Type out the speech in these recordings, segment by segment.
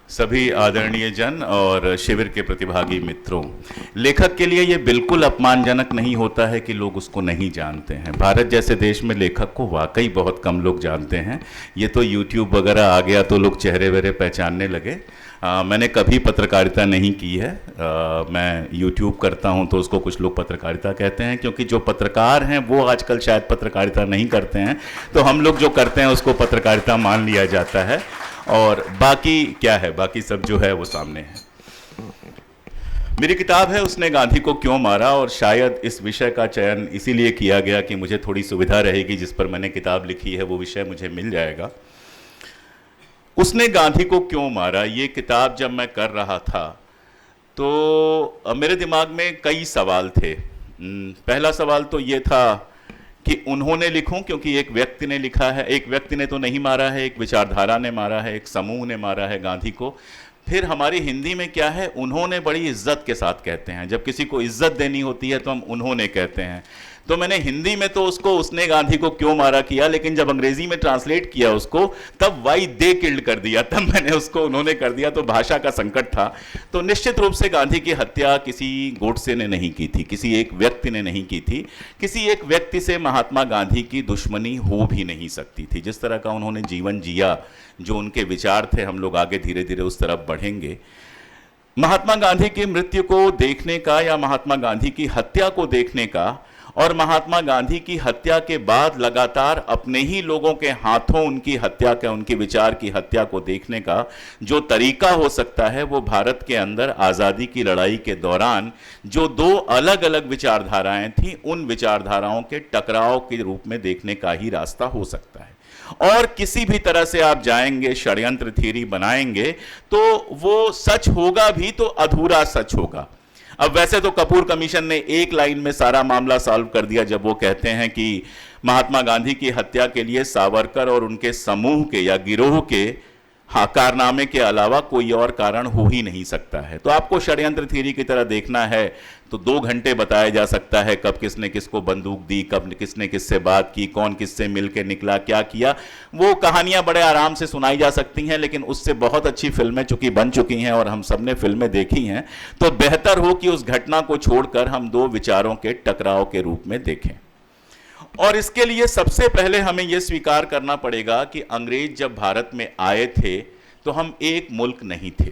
सभी आदरणीय जन और शिविर के प्रतिभागी मित्रों, लेखक के लिए ये बिल्कुल अपमानजनक नहीं होता है कि लोग उसको नहीं जानते हैं। भारत जैसे देश में लेखक को वाकई बहुत कम लोग जानते हैं। ये तो यूट्यूब वगैरह आ गया तो लोग चेहरे वेहरे पहचानने लगे। मैंने कभी पत्रकारिता नहीं की है। मैं यूट्यूब करता हूं तो उसको कुछ लोग पत्रकारिता कहते हैं, क्योंकि जो पत्रकार हैं वो आजकल शायद पत्रकारिता नहीं करते हैं, तो हम लोग जो करते हैं उसको पत्रकारिता मान लिया जाता है। और बाकी क्या है, बाकी सब जो है वो सामने है। मेरी किताब है उसने गांधी को क्यों मारा, और शायद इस विषय का चयन इसीलिए किया गया कि मुझे थोड़ी सुविधा रहेगी, जिस पर मैंने किताब लिखी है वो विषय मुझे मिल जाएगा। उसने गांधी को क्यों मारा, ये किताब जब मैं कर रहा था तो मेरे दिमाग में कई सवाल थे। पहला सवाल तो ये था कि उन्होंने लिखूं, क्योंकि एक व्यक्ति ने लिखा है। एक व्यक्ति ने तो नहीं मारा है, एक विचारधारा ने मारा है, एक समूह ने मारा है गांधी को। फिर हमारी हिंदी में क्या है, उन्होंने बड़ी इज्जत के साथ कहते हैं। जब किसी को इज्जत देनी होती है तो हम उन्होंने कहते हैं। तो मैंने हिंदी में तो उसको उसने गांधी को क्यों मारा किया, लेकिन जब अंग्रेजी में ट्रांसलेट किया उसको, तब वाई दे किल्ड कर दिया, तब मैंने उसको उन्होंने कर दिया। तो भाषा का संकट था। तो निश्चित रूप से गांधी की हत्या किसी गोडसे ने नहीं की थी, किसी एक व्यक्ति ने नहीं की थी। किसी एक व्यक्ति से महात्मा गांधी की दुश्मनी हो भी नहीं सकती थी। जिस तरह का उन्होंने जीवन जिया, जो उनके विचार थे, हम लोग आगे धीरे धीरे उस तरफ बढ़ेंगे। महात्मा गांधी की मृत्यु को देखने का, या महात्मा गांधी की हत्या को देखने का, और महात्मा गांधी की हत्या के बाद लगातार अपने ही लोगों के हाथों उनकी हत्या का, उनके विचार की हत्या को देखने का जो तरीका हो सकता है, वो भारत के अंदर आज़ादी की लड़ाई के दौरान जो दो अलग अलग विचारधाराएं थीं, उन विचारधाराओं के टकराव के रूप में देखने का ही रास्ता हो सकता है। और किसी भी तरह से आप जाएंगे, षड्यंत्र थ्योरी बनाएंगे, तो वो सच होगा भी तो अधूरा सच होगा। अब वैसे तो कपूर कमीशन ने एक लाइन में सारा मामला सॉल्व कर दिया, जब वो कहते हैं कि महात्मा गांधी की हत्या के लिए सावरकर और उनके समूह के या गिरोह के कारनामे के अलावा कोई और कारण हो ही नहीं सकता है। तो आपको षड्यंत्र थ्योरी की तरह देखना है तो 2 घंटे बताया जा सकता है, कब किसने किसको बंदूक दी, कब किसने किससे बात की, कौन किससे मिलके निकला, क्या किया। वो कहानियां बड़े आराम से सुनाई जा सकती हैं, लेकिन उससे बहुत अच्छी फिल्में चूंकि बन चुकी हैं और हम सबने फिल्में देखी हैं, तो बेहतर हो कि उस घटना को छोड़कर हम 2 विचारों के टकराव के रूप में देखें। और इसके लिए सबसे पहले हमें यह स्वीकार करना पड़ेगा कि अंग्रेज जब भारत में आए थे तो हम एक मुल्क नहीं थे।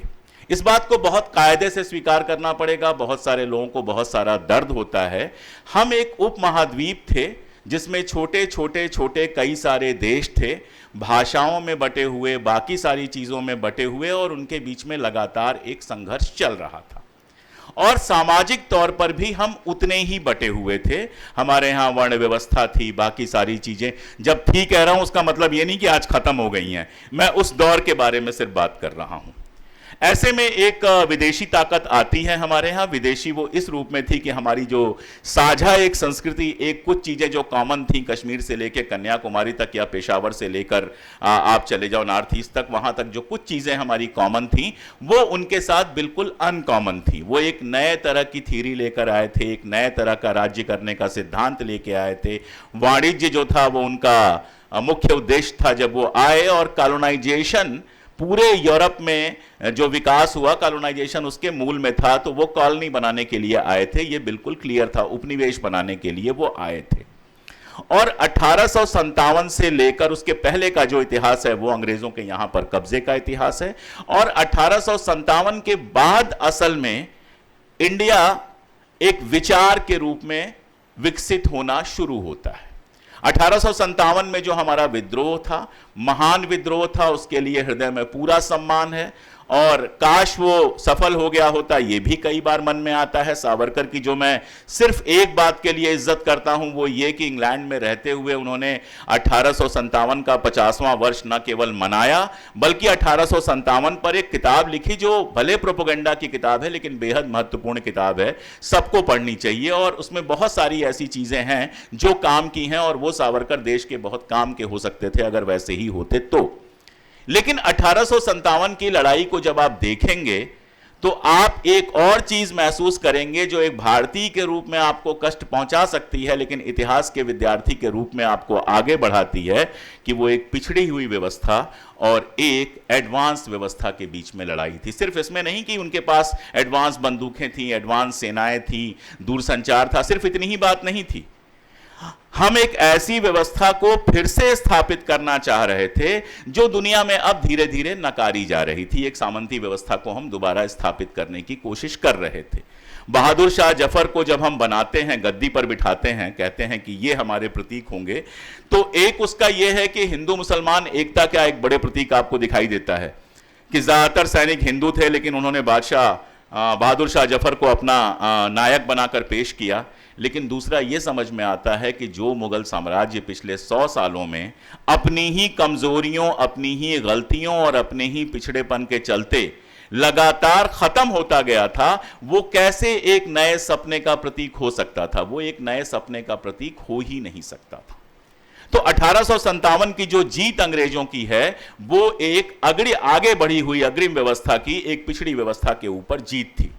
इस बात को बहुत कायदे से स्वीकार करना पड़ेगा। बहुत सारे लोगों को बहुत सारा दर्द होता है। हम एक उपमहाद्वीप थे जिसमें छोटे छोटे छोटे कई सारे देश थे, भाषाओं में बटे हुए, बाकी सारी चीज़ों में बटे हुए, और उनके बीच में लगातार एक संघर्ष चल रहा था। और सामाजिक तौर पर भी हम उतने ही बटे हुए थे। हमारे यहाँ वर्ण व्यवस्था थी, बाकी सारी चीज़ें। जब थी कह रहा हूँ उसका मतलब ये नहीं कि आज ख़त्म हो गई हैं, मैं उस दौर के बारे में सिर्फ बात कर रहा हूँ। ऐसे में एक विदेशी ताकत आती है हमारे यहाँ। विदेशी वो इस रूप में थी कि हमारी जो साझा एक संस्कृति, एक कुछ चीज़ें जो कॉमन थी, कश्मीर से लेकर कन्याकुमारी तक या पेशावर से लेकर आप चले जाओ नॉर्थ ईस्ट तक, वहाँ तक जो कुछ चीज़ें हमारी कॉमन थी, वो उनके साथ बिल्कुल अनकॉमन थी। वो एक नए तरह की थ्योरी लेकर आए थे, एक नए तरह का राज्य करने का सिद्धांत लेके आए थे। वाणिज्य जो था वो उनका मुख्य उद्देश्य था जब वो आए। और कॉलोनाइजेशन, पूरे यूरोप में जो विकास हुआ, कॉलोनाइजेशन उसके मूल में था। तो वो कॉलोनी बनाने के लिए आए थे, ये बिल्कुल क्लियर था। उपनिवेश बनाने के लिए वो आए थे। और 1857 से लेकर उसके पहले का जो इतिहास है वो अंग्रेजों के यहां पर कब्जे का इतिहास है। और 1857 के बाद असल में इंडिया एक विचार के रूप में विकसित होना शुरू होता है। 1857 में जो हमारा विद्रोह था, महान विद्रोह था, उसके लिए हृदय में पूरा सम्मान है। और काश वो सफल हो गया होता, ये भी कई बार मन में आता है। सावरकर की जो मैं सिर्फ एक बात के लिए इज्जत करता हूं, वो ये कि इंग्लैंड में रहते हुए उन्होंने 1857 का 50वां वर्ष न केवल मनाया, बल्कि 1857 पर एक किताब लिखी जो भले प्रोपेगेंडा की किताब है, लेकिन बेहद महत्वपूर्ण किताब है, सबको पढ़नी चाहिए। और उसमें बहुत सारी ऐसी चीजें हैं जो काम की हैं, और वो सावरकर देश के बहुत काम के हो सकते थे अगर वैसे ही होते तो। लेकिन 1857 की लड़ाई को जब आप देखेंगे तो आप एक और चीज महसूस करेंगे जो एक भारतीय के रूप में आपको कष्ट पहुंचा सकती है, लेकिन इतिहास के विद्यार्थी के रूप में आपको आगे बढ़ाती है, कि वो एक पिछड़ी हुई व्यवस्था और एक एडवांस व्यवस्था के बीच में लड़ाई थी। सिर्फ इसमें नहीं कि उनके पास एडवांस बंदूकें थी, एडवांस सेनाएं थी, दूरसंचार था, सिर्फ इतनी ही बात नहीं थी। हम एक ऐसी व्यवस्था को फिर से स्थापित करना चाह रहे थे जो दुनिया में अब धीरे धीरे नकारी जा रही थी। एक सामंती व्यवस्था को हम दोबारा स्थापित करने की कोशिश कर रहे थे। बहादुर शाह जफर को जब हम बनाते हैं, गद्दी पर बिठाते हैं, कहते हैं कि ये हमारे प्रतीक होंगे, तो एक उसका यह है कि हिंदू मुसलमान एकता का एक बड़े प्रतीक आपको दिखाई देता है कि ज्यादातर सैनिक हिंदू थे, लेकिन उन्होंने बहादुर शाह जफर को अपना नायक बनाकर पेश किया। लेकिन दूसरा यह समझ में आता है कि जो मुगल साम्राज्य पिछले 100 सालों में अपनी ही कमजोरियों, अपनी ही गलतियों और अपने ही पिछड़ेपन के चलते लगातार खत्म होता गया था, वो कैसे एक नए सपने का प्रतीक हो सकता था? वो एक नए सपने का प्रतीक हो ही नहीं सकता था। तो 1857 की जो जीत अंग्रेजों की है, वो एक आगे बढ़ी हुई अग्रिम व्यवस्था की, एक पिछड़ी व्यवस्था के ऊपर जीत थी।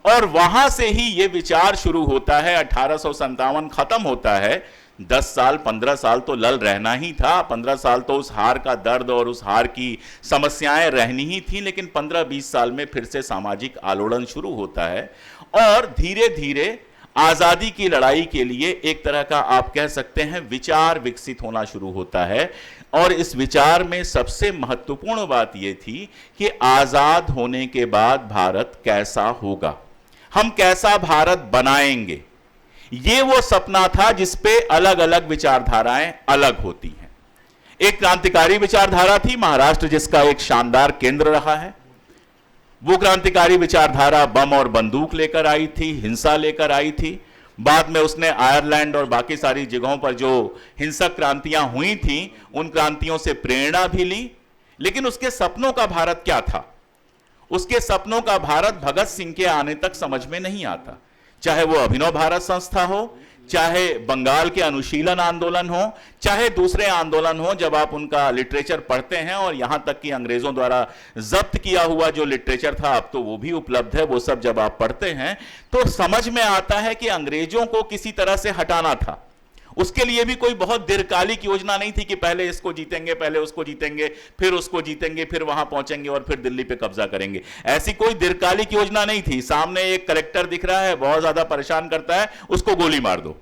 और वहां से ही यह विचार शुरू होता है। 1857 खत्म होता है, 10 साल 15 साल तो लल रहना ही था, 15 साल तो उस हार का दर्द और उस हार की समस्याएं रहनी ही थी, लेकिन 15-20 साल में फिर से सामाजिक आलोड़न शुरू होता है और धीरे धीरे आजादी की लड़ाई के लिए एक तरह का आप कह सकते हैं विचार विकसित होना शुरू होता है। और इस विचार में सबसे महत्वपूर्ण बात यह थी कि आजाद होने के बाद भारत कैसा होगा, हम कैसा भारत बनाएंगे। ये वो सपना था जिस पे अलग अलग विचारधाराएं अलग होती हैं। एक क्रांतिकारी विचारधारा थी महाराष्ट्र, जिसका एक शानदार केंद्र रहा है। वो क्रांतिकारी विचारधारा बम और बंदूक लेकर आई थी, हिंसा लेकर आई थी। बाद में उसने आयरलैंड और बाकी सारी जगहों पर जो हिंसक क्रांतियां हुई थीं, उन क्रांतियों से प्रेरणा भी ली। लेकिन उसके सपनों का भारत क्या था? उसके सपनों का भारत भगत सिंह के आने तक समझ में नहीं आता। चाहे वो अभिनव भारत संस्था हो, चाहे बंगाल के अनुशीलन आंदोलन हो, चाहे दूसरे आंदोलन हो, जब आप उनका लिटरेचर पढ़ते हैं, और यहां तक कि अंग्रेजों द्वारा जब्त किया हुआ जो लिटरेचर था, अब तो वो भी उपलब्ध है, वो सब जब आप पढ़ते हैं तो समझ में आता है कि अंग्रेजों को किसी तरह से हटाना था। उसके लिए भी कोई बहुत दीर्घकालिक योजना नहीं थी कि पहले इसको जीतेंगे, पहले उसको जीतेंगे, फिर उसको जीतेंगे, फिर वहां पहुंचेंगे और फिर दिल्ली पे कब्जा करेंगे। ऐसी कोई दीर्घकालिक योजना नहीं थी। सामने एक कलेक्टर दिख रहा है, बहुत ज्यादा परेशान करता है, उसको गोली मार दो।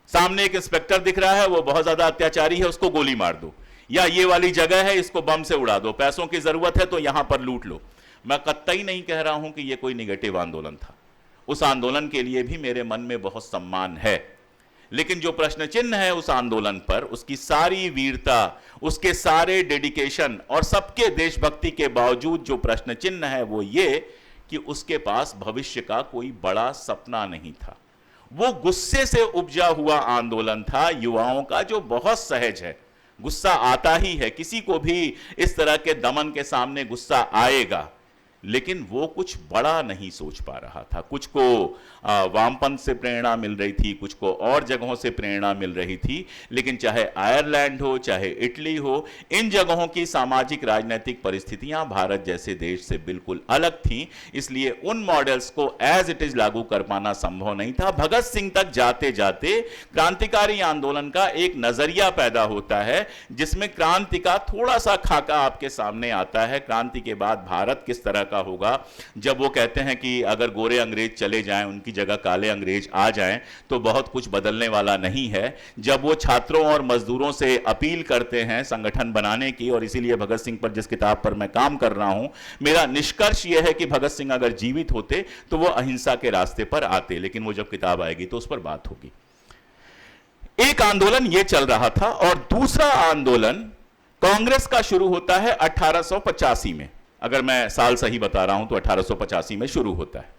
सामने एक इंस्पेक्टर दिख रहा है, वो बहुत ज्यादा अत्याचारी है, उसको गोली मार दो। या ये वाली जगह है, इसको बम से उड़ा दो, पैसों की जरूरत है तो यहां पर लूट लो। मैं कतई नहीं कह रहा हूं कि यह कोई निगेटिव आंदोलन था। उस आंदोलन के लिए भी मेरे मन में बहुत सम्मान है, लेकिन जो प्रश्न चिन्ह है उस आंदोलन पर, उसकी सारी वीरता, उसके सारे डेडिकेशन और सबके देशभक्ति के बावजूद जो प्रश्न चिन्ह है वो ये कि उसके पास भविष्य का कोई बड़ा सपना नहीं था। वो गुस्से से उपजा हुआ आंदोलन था युवाओं का, जो बहुत सहज है। गुस्सा आता ही है, किसी को भी इस तरह के दमन के सामने गुस्सा आएगा, लेकिन वो कुछ बड़ा नहीं सोच पा रहा था। कुछ को वामपंथ से प्रेरणा मिल रही थी, कुछ को और जगहों से प्रेरणा मिल रही थी, लेकिन चाहे आयरलैंड हो, चाहे इटली हो, इन जगहों की सामाजिक राजनीतिक परिस्थितियां भारत जैसे देश से बिल्कुल अलग थीं। इसलिए उन मॉडल्स को एज इट इज लागू कर पाना संभव नहीं था। भगत सिंह तक जाते जाते क्रांतिकारी आंदोलन का एक नजरिया पैदा होता है, जिसमें क्रांति का थोड़ा सा खाका आपके सामने आता है। क्रांति के बाद भारत किस तरह का होगा, जब वो कहते हैं कि अगर गोरे अंग्रेज चले जाएं, उनकी जगह काले अंग्रेज आ जाएं, तो बहुत कुछ बदलने वाला नहीं है। जब वो छात्रों और मजदूरों से अपील करते हैं संगठन बनाने की, और इसीलिए भगत सिंह पर जिस किताब पर मैं काम कर रहा हूं, मेरा निष्कर्ष यह है कि भगत सिंह अगर जीवित होते तो वो अहिंसा के रास्ते पर आते, लेकिन वो जब किताब आएगी तो उस पर बात होगी। एक आंदोलन ये चल रहा था, और दूसरा आंदोलन कांग्रेस का शुरू होता है 1885 में। अगर मैं साल सही बता रहा हूं तो 1885 में शुरू होता है।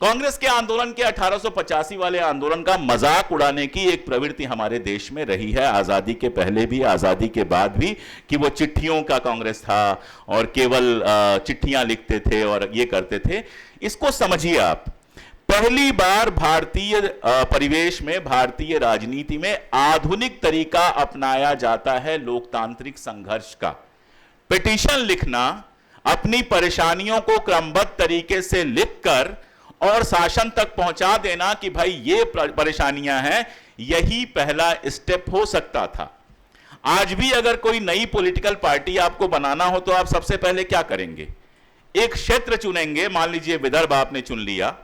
कांग्रेस के आंदोलन के 1885 वाले आंदोलन का मजाक उड़ाने की एक प्रवृत्ति हमारे देश में रही है, आजादी के पहले भी, आजादी के बाद भी, कि वो चिट्ठियों का कांग्रेस था और केवल चिट्ठियां लिखते थे और ये करते थे। इसको समझिए आप, पहली बार भारतीय परिवेश में, भारतीय राजनीति में आधुनिक तरीका अपनाया जाता है लोकतांत्रिक संघर्ष का। पिटीशन लिखना अपनी परेशानियों को क्रमबद्ध तरीके से लिखकर और शासन तक पहुंचा देना कि भाई ये परेशानियां हैं, यही पहला स्टेप हो सकता था। आज भी अगर कोई नई पॉलिटिकल पार्टी आपको बनाना हो तो आप सबसे पहले क्या करेंगे? एक क्षेत्र चुनेंगे, मान लीजिए विदर्भ आपने चुन लिया।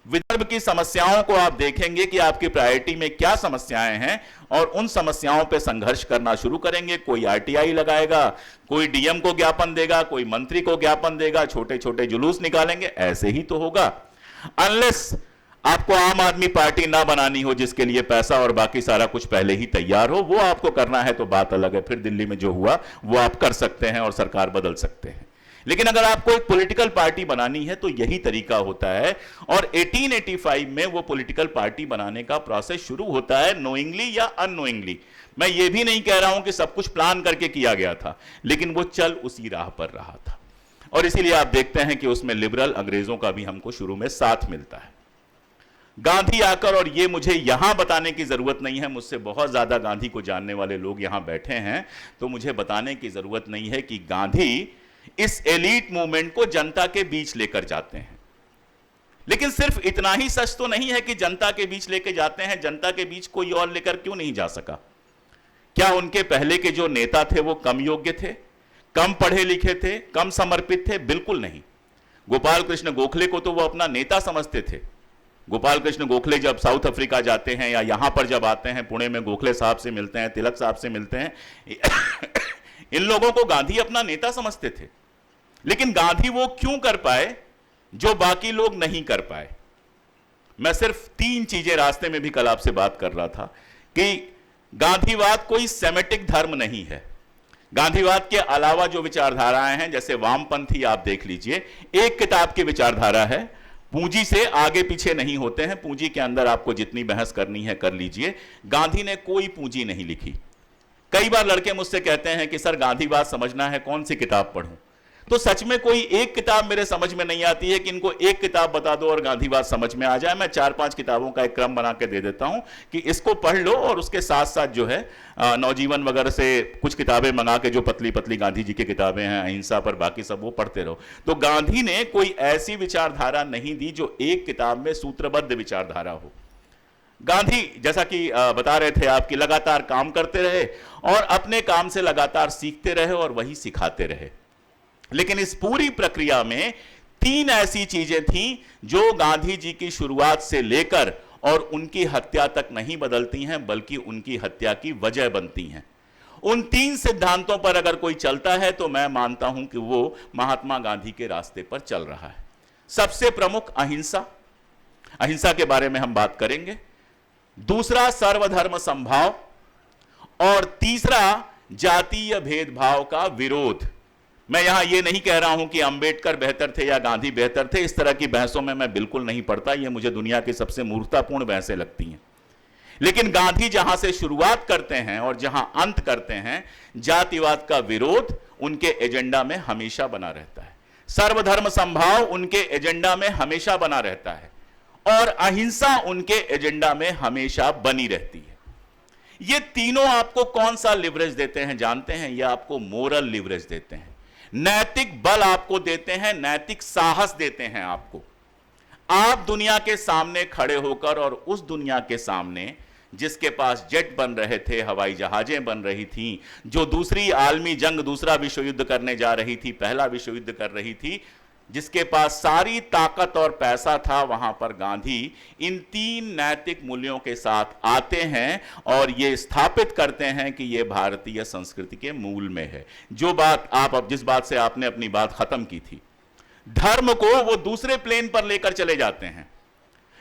विदर्भ की समस्याओं को आप देखेंगे कि आपकी प्रायोरिटी में क्या समस्याएं हैं और उन समस्याओं पे संघर्ष करना शुरू करेंगे। कोई आरटीआई लगाएगा, कोई डीएम को ज्ञापन देगा, कोई मंत्री को ज्ञापन देगा, छोटे छोटे जुलूस निकालेंगे। ऐसे ही तो होगा। अनलेस आपको आम आदमी पार्टी ना बनानी हो जिसके लिए पैसा और बाकी सारा कुछ पहले ही तैयार हो, वो आपको करना है तो बात अलग है। फिर दिल्ली में जो हुआ वो आप कर सकते हैं और सरकार बदल सकते हैं। लेकिन अगर आपको एक पॉलिटिकल पार्टी बनानी है तो यही तरीका होता है। और 1885 में वो पॉलिटिकल पार्टी बनाने का प्रोसेस शुरू होता है, नोइंगली या अननोइंगली। मैं ये भी नहीं कह रहा हूं कि सब कुछ प्लान करके किया गया था, लेकिन वो चल उसी राह पर रहा था। और इसीलिए आप देखते हैं कि उसमें लिबरल अंग्रेजों का भी हमको शुरू में साथ मिलता है। गांधी आकर, और ये मुझे यहां बताने की जरूरत नहीं है, मुझसे बहुत ज्यादा गांधी को जानने वाले लोग यहां बैठे हैं, तो मुझे बताने की जरूरत नहीं है कि गांधी इस एलीट मूवमेंट को जनता के बीच लेकर जाते हैं। लेकिन सिर्फ इतना ही सच तो नहीं है कि जनता के बीच लेकर जाते हैं, जनता के बीच कोई और लेकर क्यों नहीं जा सका? क्या उनके पहले के जो नेता थे वो कम योग्य थे, कम पढ़े लिखे थे, कम समर्पित थे? बिल्कुल नहीं। गोपाल कृष्ण गोखले को तो वो अपना नेता समझते थे। गोपाल कृष्ण गोखले जब साउथ अफ्रीका जाते हैं या यहां पर जब आते हैं, पुणे में गोखले साहब से मिलते हैं, तिलक साहब से मिलते हैं, इन लोगों को गांधी अपना नेता समझते थे। लेकिन गांधी वो क्यों कर पाए जो बाकी लोग नहीं कर पाए? मैं सिर्फ 3 चीजें, रास्ते में भी कल आपसे बात कर रहा था कि गांधीवाद कोई सेमेटिक धर्म नहीं है। गांधीवाद के अलावा जो विचारधाराएं हैं, जैसे वामपंथी आप देख लीजिए, एक किताब की विचारधारा है, पूंजी से आगे पीछे नहीं होते हैं, पूंजी के अंदर आपको जितनी बहस करनी है कर लीजिए। गांधी ने कोई पूंजी नहीं लिखी। कई बार लड़के मुझसे कहते हैं कि सर गांधीवाद समझना है, कौन सी किताब पढ़ूं? तो सच में कोई एक किताब मेरे समझ में नहीं आती है कि इनको एक किताब बता दो और गांधीवाद समझ में आ जाए। मैं 4-5 किताबों का एक क्रम बना के दे देता हूं कि इसको पढ़ लो और उसके साथ साथ जो है नवजीवन वगैरह से कुछ किताबें मंगा के, जो पतली पतली गांधी जी की किताबें हैं अहिंसा पर, बाकी सब वो पढ़ते रहो। तो गांधी ने कोई ऐसी विचारधारा नहीं दी जो एक किताब में सूत्रबद्ध विचारधारा हो। गांधी, जैसा कि बता रहे थे आप, कि लगातार काम करते रहे और अपने काम से लगातार सीखते रहे और वही सिखाते रहे। लेकिन इस पूरी प्रक्रिया में 3 ऐसी चीजें थीं जो गांधी जी की शुरुआत से लेकर और उनकी हत्या तक नहीं बदलती हैं, बल्कि उनकी हत्या की वजह बनती हैं। उन 3 सिद्धांतों पर अगर कोई चलता है तो मैं मानता हूं कि वो महात्मा गांधी के रास्ते पर चल रहा है। सबसे प्रमुख अहिंसा, अहिंसा के बारे में हम बात करेंगे। दूसरा सर्वधर्म समभाव, और तीसरा जातीय भेदभाव का विरोध। मैं यहां यह नहीं कह रहा हूं कि अंबेडकर बेहतर थे या गांधी बेहतर थे, इस तरह की बहसों में मैं बिल्कुल नहीं पड़ता। यह मुझे दुनिया की सबसे मूर्खतापूर्ण बहसें लगती हैं। लेकिन गांधी जहां से शुरुआत करते हैं और जहां अंत करते हैं, जातिवाद का विरोध उनके एजेंडा में हमेशा बना रहता है, सर्वधर्म समभाव उनके एजेंडा में हमेशा बना रहता है, और अहिंसा उनके एजेंडा में हमेशा बनी रहती है। ये तीनों आपको कौन सा लिवरेज देते हैं जानते हैं? ये आपको मोरल लिवरेज देते हैं, नैतिक बल आपको देते हैं, नैतिक साहस देते हैं आपको। आप दुनिया के सामने खड़े होकर, और उस दुनिया के सामने जिसके पास जेट बन रहे थे, हवाई जहाजें बन रही थीं, जो दूसरी आलमी जंग, दूसरा विश्व युद्ध करने जा रही थी, पहला विश्व युद्ध कर रही थी, जिसके पास सारी ताकत और पैसा था, वहां पर गांधी इन 3 नैतिक मूल्यों के साथ आते हैं और ये स्थापित करते हैं कि ये भारतीय संस्कृति के मूल में है। जो बात आप, अब जिस बात से आपने अपनी बात खत्म की थी, धर्म को वो दूसरे प्लेन पर लेकर चले जाते हैं।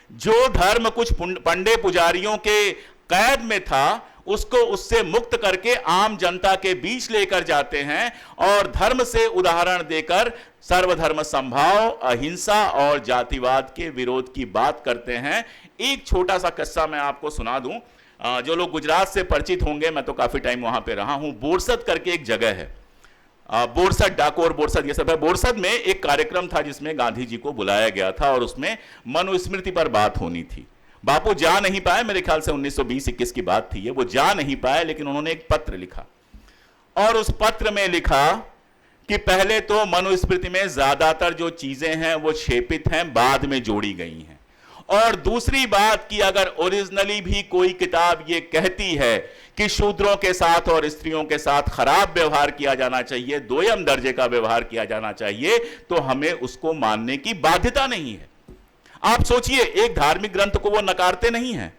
जो धर्म कुछ पंडे पुजारियों के कैद में था, उसको उससे मुक्त करके आम जनता के बीच लेकर जाते हैं और धर्म से उदाहरण देकर सर्वधर्म समभाव, अहिंसा और जातिवाद के विरोध की बात करते हैं। एक छोटा सा किस्सा मैं आपको सुना दूं। जो लोग गुजरात से परिचित होंगे, मैं तो काफी टाइम वहां पे रहा हूं, बोरसद करके एक जगह है, बोरसद, डाकोर बोरसद, ये सब है। बोरसद में एक कार्यक्रम था जिसमें गांधी जी को बुलाया गया था और उसमें मनुस्मृति पर बात होनी थी। बापू जा नहीं पाए, मेरे ख्याल से 1920-21 की बात थी ये, वो जा नहीं पाए, लेकिन उन्होंने एक पत्र लिखा और उस पत्र में लिखा कि पहले तो मनुस्मृति में ज्यादातर जो चीजें हैं वो क्षेपित हैं, बाद में जोड़ी गई हैं। और दूसरी बात कि अगर ओरिजिनली भी कोई किताब ये कहती है कि शूद्रों के साथ और स्त्रियों के साथ खराब व्यवहार किया जाना चाहिए, दोयम दर्जे का व्यवहार किया जाना चाहिए, तो हमें उसको मानने की बाध्यता नहीं है। आप सोचिए, एक धार्मिक ग्रंथ को वो नकारते नहीं है,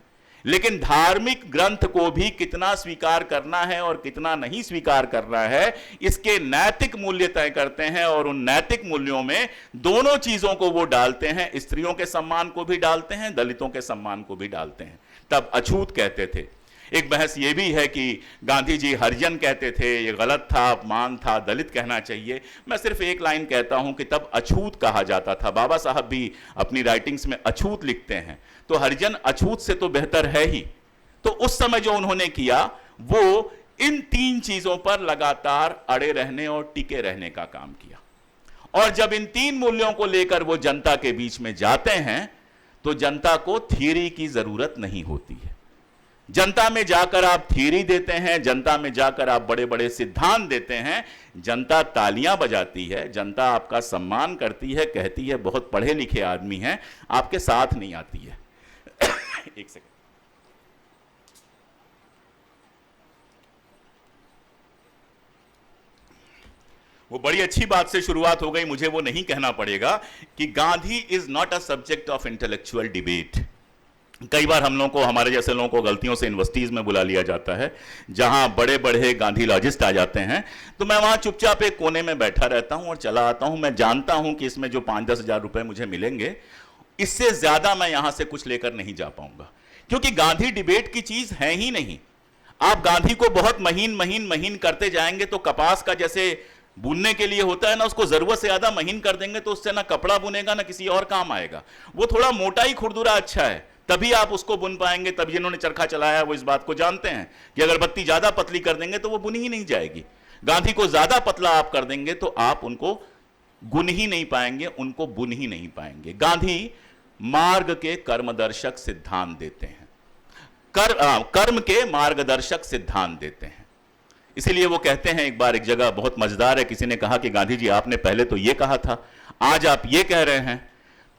लेकिन धार्मिक ग्रंथ को भी कितना स्वीकार करना है और कितना नहीं स्वीकार करना है, इसके नैतिक मूल्य तय करते हैं। और उन नैतिक मूल्यों में दोनों चीजों को वो डालते हैं, स्त्रियों के सम्मान को भी डालते हैं, दलितों के सम्मान को भी डालते हैं। तब अछूत कहते थे। एक बहस ये भी है कि गांधी जी हरिजन कहते थे, ये गलत था, अपमान था, दलित कहना चाहिए। मैं सिर्फ एक लाइन कहता हूं कि तब अछूत कहा जाता था। बाबा साहब भी अपनी राइटिंग्स में अछूत लिखते हैं, तो हरिजन अछूत से तो बेहतर है ही। तो उस समय जो उन्होंने किया, वो इन तीन चीजों पर लगातार अड़े रहने और टिके रहने का काम किया। और जब इन तीन मूल्यों को लेकर वो जनता के बीच में जाते हैं, तो जनता को थियरी की जरूरत नहीं होती है। जनता में जाकर आप थियरी देते हैं, जनता में जाकर आप बड़े बड़े सिद्धांत देते हैं, जनता तालियां बजाती है, जनता आपका सम्मान करती है, कहती है बहुत पढ़े लिखे आदमी हैं, आपके साथ नहीं आती है। एक सेकंड। वो बड़ी अच्छी बात से शुरुआत हो गई, मुझे वो नहीं कहना पड़ेगा कि Gandhi is not a subject of intellectual debate. कई बार हम लोगों को, हमारे जैसे लोगों को गलतियों से यूनिवर्सिटीज में बुला लिया जाता है, जहां बड़े बड़े गांधीलॉजिस्ट आ जाते हैं, तो मैं वहां चुपचाप एक कोने में बैठा रहता हूं और चला आता हूं। मैं जानता हूं कि इसमें जो 5-10 हजार रुपए मुझे मिलेंगे, इससे ज्यादा मैं यहां से कुछ लेकर नहीं जा पाऊंगा, क्योंकि गांधी डिबेट की चीज है ही नहीं। आप गांधी को बहुत महीन महीन महीन करते जाएंगे तो कपास का जैसे बुनने के लिए होता है ना, उसको जरूरत से ज्यादा महीन कर देंगे तो उससे ना कपड़ा बुनेगा ना किसी और काम आएगा। वो थोड़ा मोटा ही खुरदुरा अच्छा है, तभी आप उसको बुन पाएंगे। तभी जिन्होंने चरखा चलाया वो इस बात को जानते हैं कि अगर बत्ती ज्यादा पतली कर देंगे तो वो बुनी ही नहीं जाएगी। गांधी को ज्यादा पतला आप कर देंगे तो आप उनको गुन ही नहीं पाएंगे, उनको बुन ही नहीं पाएंगे। गांधी मार्ग के कर्मदर्शक सिद्धांत देते हैं, कर्म के मार्गदर्शक सिद्धांत देते हैं। इसीलिए वो कहते हैं, एक बार एक जगह बहुत मजेदार है, किसी ने कहा कि गांधी जी आपने पहले तो ये कहा था, आज आप ये कह रहे हैं।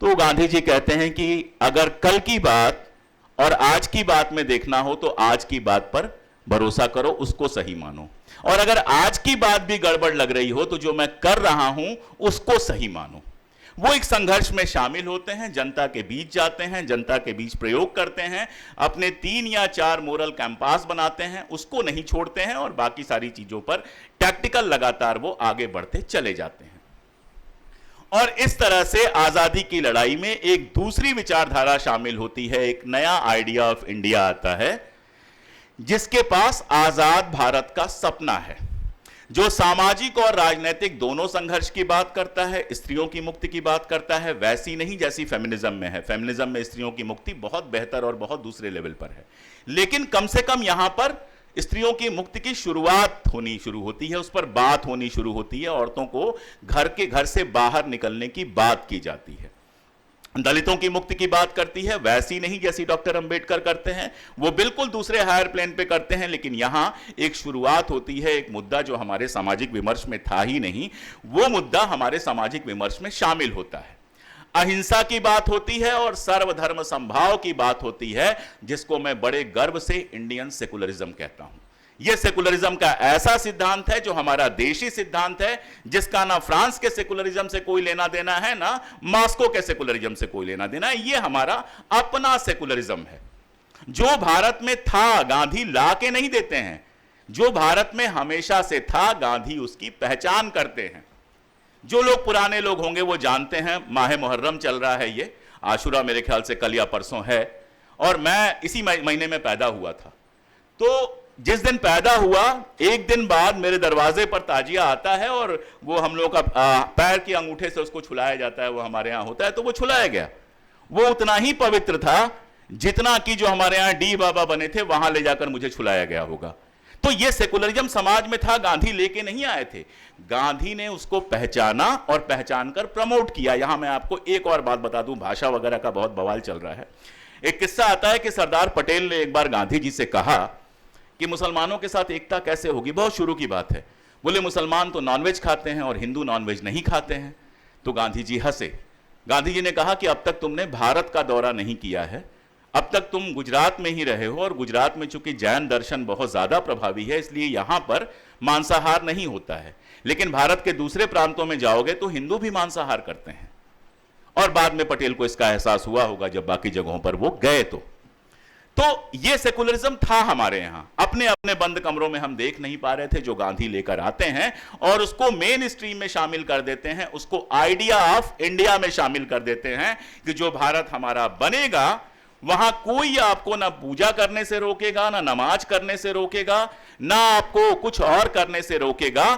तो गांधी जी कहते हैं कि अगर कल की बात और आज की बात में देखना हो तो आज की बात पर भरोसा करो, उसको सही मानो, और अगर आज की बात भी गड़बड़ लग रही हो तो जो मैं कर रहा हूं उसको सही मानो। वो एक संघर्ष में शामिल होते हैं, जनता के बीच जाते हैं, जनता के बीच प्रयोग करते हैं, अपने 3 या 4 मोरल कैंपास बनाते हैं, उसको नहीं छोड़ते हैं, और बाकी सारी चीजों पर टैक्टिकल लगातार वो आगे बढ़ते चले जाते हैं। और इस तरह से आजादी की लड़ाई में एक दूसरी विचारधारा शामिल होती है, एक नया आइडिया ऑफ इंडिया आता है, जिसके पास आजाद भारत का सपना है, जो सामाजिक और राजनीतिक दोनों संघर्ष की बात करता है, स्त्रियों की मुक्ति की बात करता है, वैसी नहीं जैसी फेमिनिज्म में है। फेमिनिज्म में स्त्रियों की मुक्ति बहुत बेहतर और बहुत दूसरे लेवल पर है, लेकिन कम से कम यहां पर स्त्रियों की मुक्ति की शुरुआत होनी शुरू होती है, उस पर बात होनी शुरू होती है, औरतों को घर से बाहर निकलने की बात की जाती है। दलितों की मुक्ति की बात करती है, वैसी नहीं जैसी डॉक्टर अंबेडकर करते हैं, वो बिल्कुल दूसरे हायर प्लेन पे करते हैं, लेकिन यहां एक शुरुआत होती है, एक मुद्दा जो हमारे सामाजिक विमर्श में था ही नहीं, वो मुद्दा हमारे सामाजिक विमर्श में शामिल होता है। अहिंसा की बात होती है और सर्वधर्म संभाव की बात होती है, जिसको मैं बड़े गर्व से इंडियन सेकुलरिज्म कहता हूं। यह सेकुलरिज्म का ऐसा सिद्धांत है जो हमारा देशी सिद्धांत है, जिसका ना फ्रांस के सेकुलरिज्म से कोई लेना देना है, ना मॉस्को के सेकुलरिज्म से कोई लेना देना है। यह हमारा अपना सेकुलरिज्म है, जो भारत में था, गांधी ला के नहीं देते हैं, जो भारत में हमेशा से था, गांधी उसकी पहचान करते हैं। जो लोग पुराने लोग होंगे वो जानते हैं, माह मुहर्रम चल रहा है, ये आशुरा मेरे ख्याल से कल या परसों है, और मैं इसी महीने में पैदा हुआ था। तो जिस दिन पैदा हुआ, एक दिन बाद मेरे दरवाजे पर ताजिया आता है, और वो हम लोग का पैर के अंगूठे से उसको छुलाया जाता है, वो हमारे यहां होता है, तो वो छुलाया गया। वो उतना ही पवित्र था जितना कि जो हमारे यहां डी बाबा बने थे वहां ले जाकर मुझे छुलाया गया होगा। तो ये सेकुलरिज्म समाज में था, गांधी लेके नहीं आए थे, गांधी ने उसको पहचाना और पहचान कर प्रमोट किया। यहां मैं आपको एक और बात बता दूं, भाषा वगैरह का बहुत बवाल चल रहा है। एक किस्सा आता है कि सरदार पटेल ने एक बार गांधी जी से कहा कि मुसलमानों के साथ एकता कैसे होगी, बहुत शुरू की बात है। बोले मुसलमान तो नॉनवेज खाते हैं और हिंदू नॉनवेज नहीं खाते हैं। तो गांधी जी हंसे। गांधी जी ने कहा कि अब तक तुमने भारत का दौरा नहीं किया है, अब तक तुम गुजरात में ही रहे हो, और गुजरात में चूंकि जैन दर्शन बहुत ज्यादा प्रभावी है इसलिए यहां पर मांसाहार नहीं होता है, लेकिन भारत के दूसरे प्रांतों में जाओगे तो हिंदू भी मांसाहार करते हैं। और बाद में पटेल को इसका एहसास हुआ होगा जब बाकी जगहों पर वो गए। तो ये सेकुलरिज्म था हमारे यहां, अपने अपने बंद कमरों में हम देख नहीं पा रहे थे, जो गांधी लेकर आते हैं और उसको मेन स्ट्रीम में शामिल कर देते हैं, उसको आइडिया ऑफ इंडिया में शामिल कर देते हैं कि जो भारत हमारा बनेगा वहां कोई आपको ना पूजा करने से रोकेगा, ना नमाज करने से रोकेगा, ना आपको कुछ और करने से रोकेगा।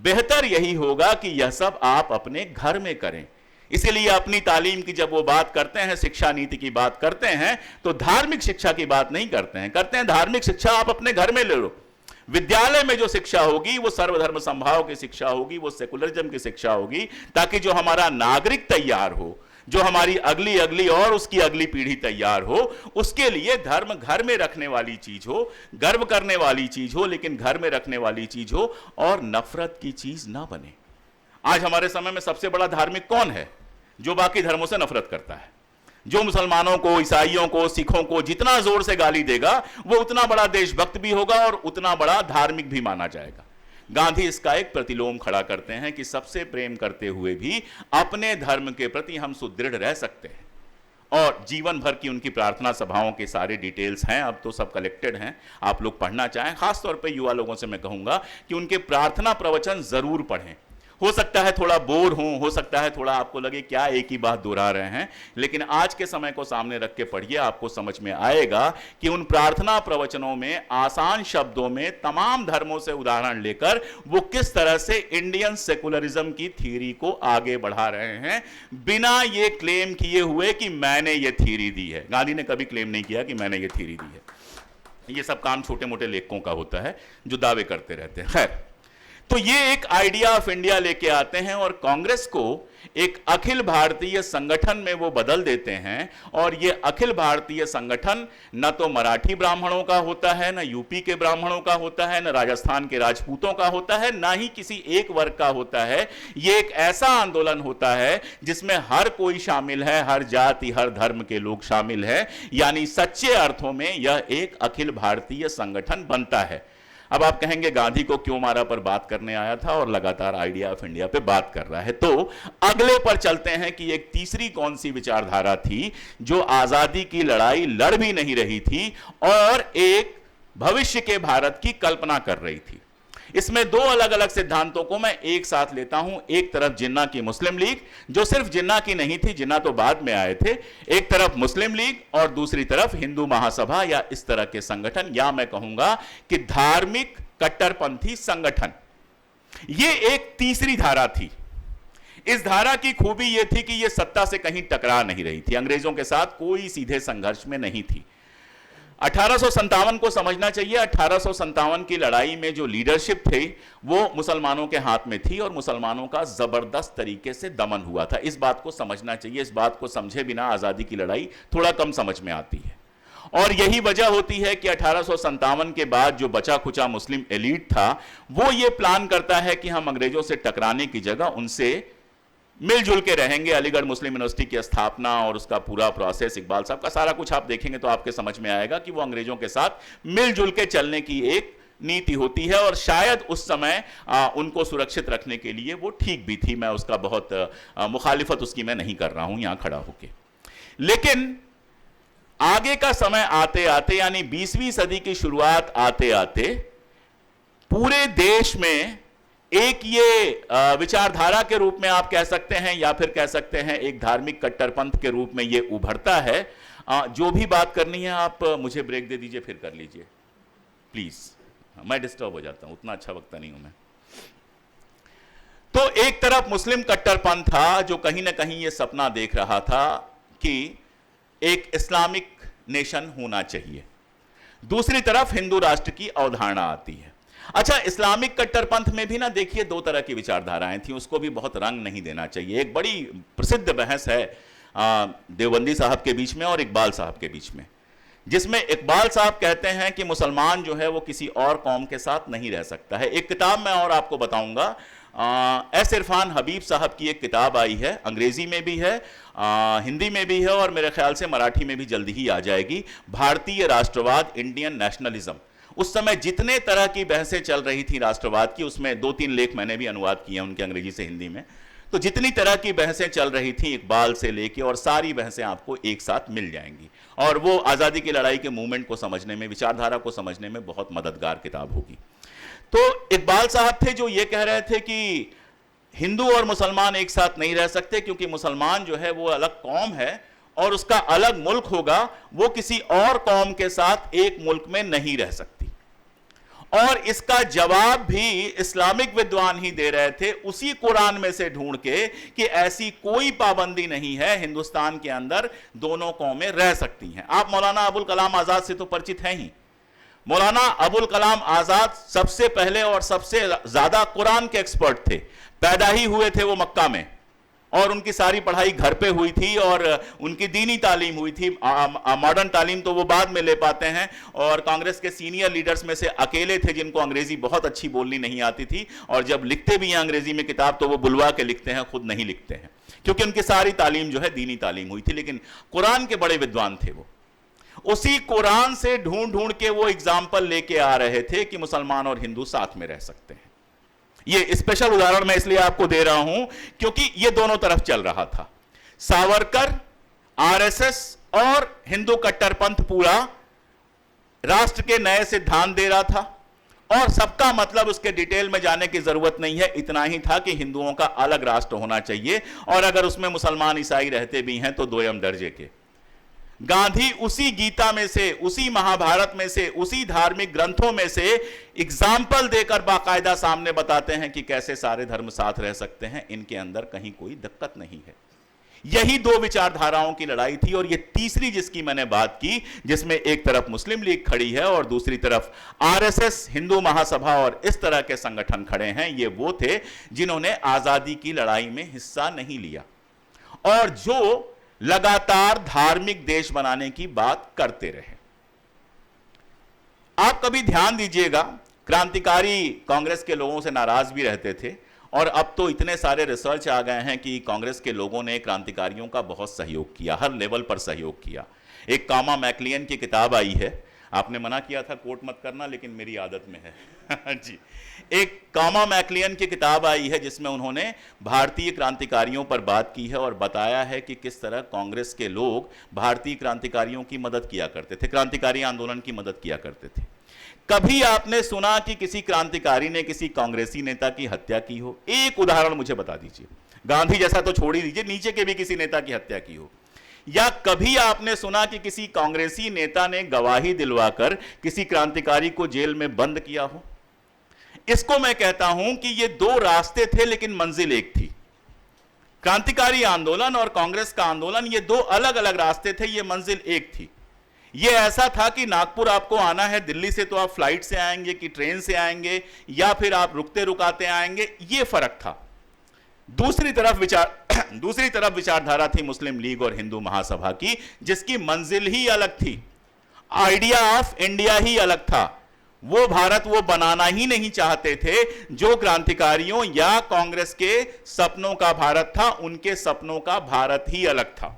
बेहतर यही होगा कि यह सब आप अपने घर में करें। इसीलिए अपनी तालीम की जब वो बात करते हैं, शिक्षा नीति की बात करते हैं, तो धार्मिक शिक्षा की बात नहीं करते हैं। कहते हैं धार्मिक शिक्षा आप अपने घर में ले लो। विद्यालय में जो शिक्षा होगी वो सर्वधर्म संभाव की शिक्षा होगी, वो सेकुलरिज्म की शिक्षा होगी, ताकि जो हमारा नागरिक तैयार हो, जो हमारी अगली अगली और उसकी अगली पीढ़ी तैयार हो, उसके लिए धर्म घर में रखने वाली चीज हो, गर्व करने वाली चीज हो, लेकिन घर में रखने वाली चीज हो और नफरत की चीज ना बने। आज हमारे समय में सबसे बड़ा धार्मिक कौन है? जो बाकी धर्मों से नफरत करता है, जो मुसलमानों को, ईसाइयों को, सिखों को जितना जोर से गाली देगा वो उतना बड़ा देशभक्त भी होगा और उतना बड़ा धार्मिक भी माना जाएगा। गांधी इसका एक प्रतिलोम खड़ा करते हैं कि सबसे प्रेम करते हुए भी अपने धर्म के प्रति हम सुदृढ़ रह सकते हैं। और जीवन भर की उनकी प्रार्थना सभाओं के सारे डिटेल्स हैं, अब तो सब कलेक्टेड हैं, आप लोग पढ़ना चाहें। खासतौर पे युवा लोगों से मैं कहूंगा कि उनके प्रार्थना प्रवचन जरूर पढ़ें। हो सकता है थोड़ा बोर हो सकता है थोड़ा आपको लगे क्या एक ही बात दोहरा रहे हैं, लेकिन आज के समय को सामने रख के पढ़िए, आपको समझ में आएगा कि उन प्रार्थना प्रवचनों में आसान शब्दों में तमाम धर्मों से उदाहरण लेकर वो किस तरह से इंडियन सेकुलरिज्म की थ्योरी को आगे बढ़ा रहे हैं, बिना ये क्लेम किए हुए कि मैंने ये थ्योरी दी है। गांधी ने कभी क्लेम नहीं किया कि मैंने ये थ्योरी दी है। ये सब काम छोटे मोटे लेखकों का होता है जो दावे करते रहते हैं। खैर, तो ये एक आइडिया ऑफ इंडिया लेके आते हैं और कांग्रेस को एक अखिल भारतीय संगठन में वो बदल देते हैं। और ये अखिल भारतीय संगठन न तो मराठी ब्राह्मणों का होता है, न यूपी के ब्राह्मणों का होता है, न राजस्थान के राजपूतों का होता है, ना ही किसी एक वर्ग का होता है। ये एक ऐसा आंदोलन होता है जिसमें हर कोई शामिल है, हर जाति हर धर्म के लोग शामिल है, यानी सच्चे अर्थों में यह एक अखिल भारतीय संगठन बनता है। अब आप कहेंगे गांधी को क्यों मारा पर बात करने आया था और लगातार आइडिया ऑफ इंडिया पे बात कर रहा है। तो अगले पर चलते हैं कि एक तीसरी कौन सी विचारधारा थी जो आजादी की लड़ाई लड़ भी नहीं रही थी और एक भविष्य के भारत की कल्पना कर रही थी। इसमें दो अलग अलग सिद्धांतों को मैं एक साथ लेता हूं। एक तरफ जिन्ना की मुस्लिम लीग, जो सिर्फ जिन्ना की नहीं थी, जिन्ना तो बाद में आए थे। एक तरफ मुस्लिम लीग और दूसरी तरफ हिंदू महासभा या इस तरह के संगठन, या मैं कहूंगा कि धार्मिक कट्टरपंथी संगठन। यह एक तीसरी धारा थी। इस धारा की खूबी यह थी कि यह सत्ता से कहीं टकरा नहीं रही थी, अंग्रेजों के साथ कोई सीधे संघर्ष में नहीं थी। 1857 को समझना चाहिए। 1857 की लड़ाई में जो लीडरशिप थी वो मुसलमानों के हाथ में थी और मुसलमानों का जबरदस्त तरीके से दमन हुआ था। इस बात को समझना चाहिए। इस बात को समझे बिना आजादी की लड़ाई थोड़ा कम समझ में आती है। और यही वजह होती है कि 1857 के बाद जो बचा खुचा मुस्लिम एलीट था वो ये प्लान करता है कि हम अंग्रेजों से टकराने की जगह उनसे मिलजुल के रहेंगे। अलीगढ़ मुस्लिम यूनिवर्सिटी की स्थापना और उसका पूरा प्रोसेस, इकबाल साहब का सारा कुछ आप देखेंगे तो आपके समझ में आएगा कि वो अंग्रेजों के साथ मिलजुल के चलने की एक नीति होती है। और शायद उस समय उनको सुरक्षित रखने के लिए वो ठीक भी थी। मैं उसका बहुत मुखालिफत उसकी मैं नहीं कर रहा हूं यहां खड़ा होके। लेकिन आगे का समय आते आते, यानी 20वीं सदी की शुरुआत आते आते, पूरे देश में एक ये विचारधारा के रूप में आप कह सकते हैं या फिर कह सकते हैं एक धार्मिक कट्टरपंथ के रूप में ये उभरता है। जो भी बात करनी है आप मुझे ब्रेक दे दीजिए, फिर कर लीजिए प्लीज। मैं डिस्टर्ब हो जाता हूं, उतना अच्छा वक्ता नहीं हूं मैं। तो एक तरफ मुस्लिम कट्टरपंथ था जो कहीं ना कहीं ये सपना देख रहा था कि एक इस्लामिक नेशन होना चाहिए। दूसरी तरफ हिंदू राष्ट्र की अवधारणा आती है। अच्छा, इस्लामिक कट्टरपंथ में भी ना देखिए दो तरह की विचारधाराएं थी, उसको भी बहुत रंग नहीं देना चाहिए। एक बड़ी प्रसिद्ध बहस है देवबंदी साहब के बीच में और इकबाल साहब के बीच में। जिसमें इकबाल साहब कहते हैं कि मुसलमान जो है वो किसी और कौम के साथ नहीं रह सकता है। एक किताब मैं और आपको बताऊंगा, एस इरफान हबीब साहब की एक किताब आई है, अंग्रेजी में भी है, हिंदी में भी है और मेरे ख्याल से मराठी में भी जल्दी ही आ जाएगी, भारतीय राष्ट्रवाद, इंडियन नेशनलिज्म। उस समय जितने तरह की बहसें चल रही थी राष्ट्रवाद की, उसमें 2-3 लेख मैंने भी अनुवाद किए उनके अंग्रेजी से हिंदी में। तो जितनी तरह की बहसें चल रही थी इकबाल से लेके, और सारी बहसें आपको एक साथ मिल जाएंगी, और वो आज़ादी की लड़ाई के मूवमेंट को समझने में, विचारधारा को समझने में बहुत मददगार किताब होगी। तो इकबाल साहब थे जो ये कह रहे थे कि हिंदू और मुसलमान एक साथ नहीं रह सकते, क्योंकि मुसलमान जो है वो अलग कौम है और उसका अलग मुल्क होगा, वो किसी और कौम के साथ एक मुल्क में नहीं रह सकती। और इसका जवाब भी इस्लामिक विद्वान ही दे रहे थे, उसी कुरान में से ढूंढ के, कि ऐसी कोई पाबंदी नहीं है, हिंदुस्तान के अंदर दोनों कौमें रह सकती हैं। आप मौलाना अबुल कलाम आजाद से तो परिचित हैं ही। मौलाना अबुल कलाम आजाद सबसे पहले और सबसे ज्यादा कुरान के एक्सपर्ट थे। पैदा ही हुए थे वो मक्का में, और उनकी सारी पढ़ाई घर पे हुई थी, और उनकी दीनी तालीम हुई थी। मॉडर्न तालीम तो वो बाद में ले पाते हैं, और कांग्रेस के सीनियर लीडर्स में से अकेले थे जिनको अंग्रेजी बहुत अच्छी बोलनी नहीं आती थी, और जब लिखते भी हैं अंग्रेजी में किताब तो वो बुलवा के लिखते हैं, खुद नहीं लिखते हैं, क्योंकि उनकी सारी तालीम जो है दीनी तालीम हुई थी। लेकिन कुरान के बड़े विद्वान थे वो। उसी कुरान से ढूंढ ढूंढ के वो एग्जाम्पल लेके आ रहे थे कि मुसलमान और हिंदू साथ में रह सकते हैं। ये स्पेशल उदाहरण मैं इसलिए आपको दे रहा हूं क्योंकि ये दोनों तरफ चल रहा था। सावरकर, आरएसएस और हिंदू कट्टरपंथ पूरा राष्ट्र के नए सिद्धांत दे रहा था, और सबका मतलब उसके डिटेल में जाने की जरूरत नहीं है, इतना ही था कि हिंदुओं का अलग राष्ट्र होना चाहिए, और अगर उसमें मुसलमान ईसाई रहते भी हैं तो दोयम दर्जे के। गांधी उसी गीता में से, उसी महाभारत में से, उसी धार्मिक ग्रंथों में से एग्जाम्पल देकर बाकायदा सामने बताते हैं कि कैसे सारे धर्म साथ रह सकते हैं, इनके अंदर कहीं कोई दिक्कत नहीं है। यही दो विचारधाराओं की लड़ाई थी, और ये तीसरी जिसकी मैंने बात की, जिसमें एक तरफ मुस्लिम लीग खड़ी है और दूसरी तरफ आरएसएस, हिंदू महासभा और इस तरह के संगठन खड़े हैं, ये वो थे जिन्होंने आजादी की लड़ाई में हिस्सा नहीं लिया और जो लगातार धार्मिक देश बनाने की बात करते रहे। आप कभी ध्यान दीजिएगा, क्रांतिकारी कांग्रेस के लोगों से नाराज भी रहते थे, और अब तो इतने सारे रिसर्च आ गए हैं कि कांग्रेस के लोगों ने क्रांतिकारियों का बहुत सहयोग किया, हर लेवल पर सहयोग किया। एक कामा मैकलियन की किताब आई है, आपने मना किया था कोट मत करना, लेकिन मेरी आदत में है जी। एक कामा मैकलियन की किताब आई है जिसमें उन्होंने भारतीय क्रांतिकारियों पर बात की है और बताया है कि किस तरह कांग्रेस के लोग भारतीय क्रांतिकारियों की मदद किया करते थे, क्रांतिकारी आंदोलन की मदद किया करते थे। कभी आपने सुना कि किसी क्रांतिकारी ने किसी कांग्रेसी नेता की हत्या की हो? एक उदाहरण मुझे बता दीजिए। गांधी जैसा तो छोड़ ही दीजिए, नीचे के भी किसी नेता की हत्या की हो। या कभी आपने सुना कि किसी कांग्रेसी नेता ने गवाही दिलवाकर किसी क्रांतिकारी को जेल में बंद किया हो? इसको मैं कहता हूं कि ये दो रास्ते थे लेकिन मंजिल एक थी। क्रांतिकारी आंदोलन और कांग्रेस का आंदोलन, ये दो अलग अलग रास्ते थे, ये मंजिल एक थी। ये ऐसा था कि नागपुर आपको आना है दिल्ली से तो आप फ्लाइट से आएंगे कि ट्रेन से आएंगे, या फिर आप रुकते रुकाते आएंगे, ये फर्क था। दूसरी तरफ विचारधारा थी मुस्लिम लीग और हिंदू महासभा की, जिसकी मंजिल ही अलग थी, आइडिया ऑफ इंडिया ही अलग था। वो भारत वो बनाना ही नहीं चाहते थे जो क्रांतिकारियों या कांग्रेस के सपनों का भारत था, उनके सपनों का भारत ही अलग था।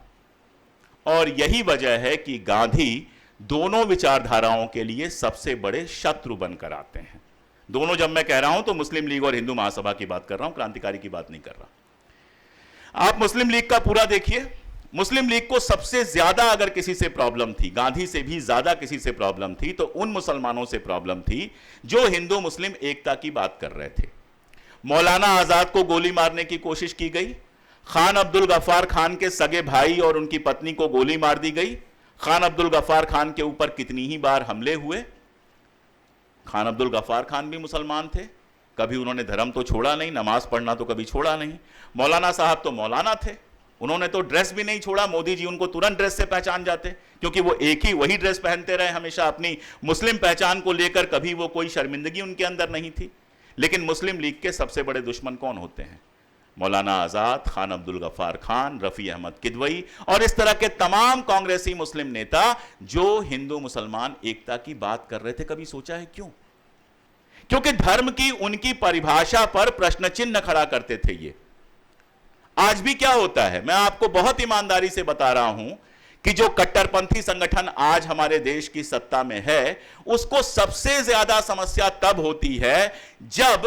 और यही वजह है कि गांधी दोनों विचारधाराओं के लिए सबसे बड़े शत्रु बनकर आते हैं। दोनों जब मैं कह रहा हूं तो मुस्लिम लीग और हिंदू महासभा की बात कर रहा हूं, क्रांतिकारी की बात नहीं कर रहा। आप मुस्लिम लीग का पूरा देखिए। मुस्लिम लीग को सबसे ज्यादा अगर किसी से प्रॉब्लम थी, गांधी से भी ज्यादा किसी से प्रॉब्लम थी, तो उन मुसलमानों से प्रॉब्लम थी जो हिंदू मुस्लिम एकता की बात कर रहे थे। मौलाना आजाद को गोली मारने की कोशिश की गई, खान अब्दुल गफ्फार खान के सगे भाई और उनकी पत्नी को गोली मार दी गई। खान अब्दुल गफ्फार खान के ऊपर कितनी ही बार हमले हुए। खान अब्दुल गफ्फार खान भी मुसलमान थे, कभी उन्होंने धर्म तो छोड़ा नहीं, नमाज पढ़ना तो कभी छोड़ा नहीं। मौलाना साहब तो मौलाना थे, उन्होंने तो ड्रेस भी नहीं छोड़ा। मोदी जी उनको तुरंत ड्रेस से पहचान जाते, क्योंकि वो एक ही वही ड्रेस पहनते रहे हमेशा। अपनी मुस्लिम पहचान को लेकर कभी वो कोई शर्मिंदगी उनके अंदर नहीं थी। लेकिन मुस्लिम लीग के सबसे बड़े दुश्मन कौन होते हैं? मौलाना आजाद, खान अब्दुल गफ्फार खान, रफी अहमद किदवई और इस तरह के तमाम कांग्रेसी मुस्लिम नेता जो हिंदू मुसलमान एकता की बात कर रहे थे। कभी सोचा है क्यों? क्योंकि धर्म की उनकी परिभाषा पर प्रश्न चिन्ह खड़ा करते थे। ये आज भी क्या होता है, मैं आपको बहुत ईमानदारी से बता रहा हूं कि जो कट्टरपंथी संगठन आज हमारे देश की सत्ता में है, उसको सबसे ज्यादा समस्या तब होती है जब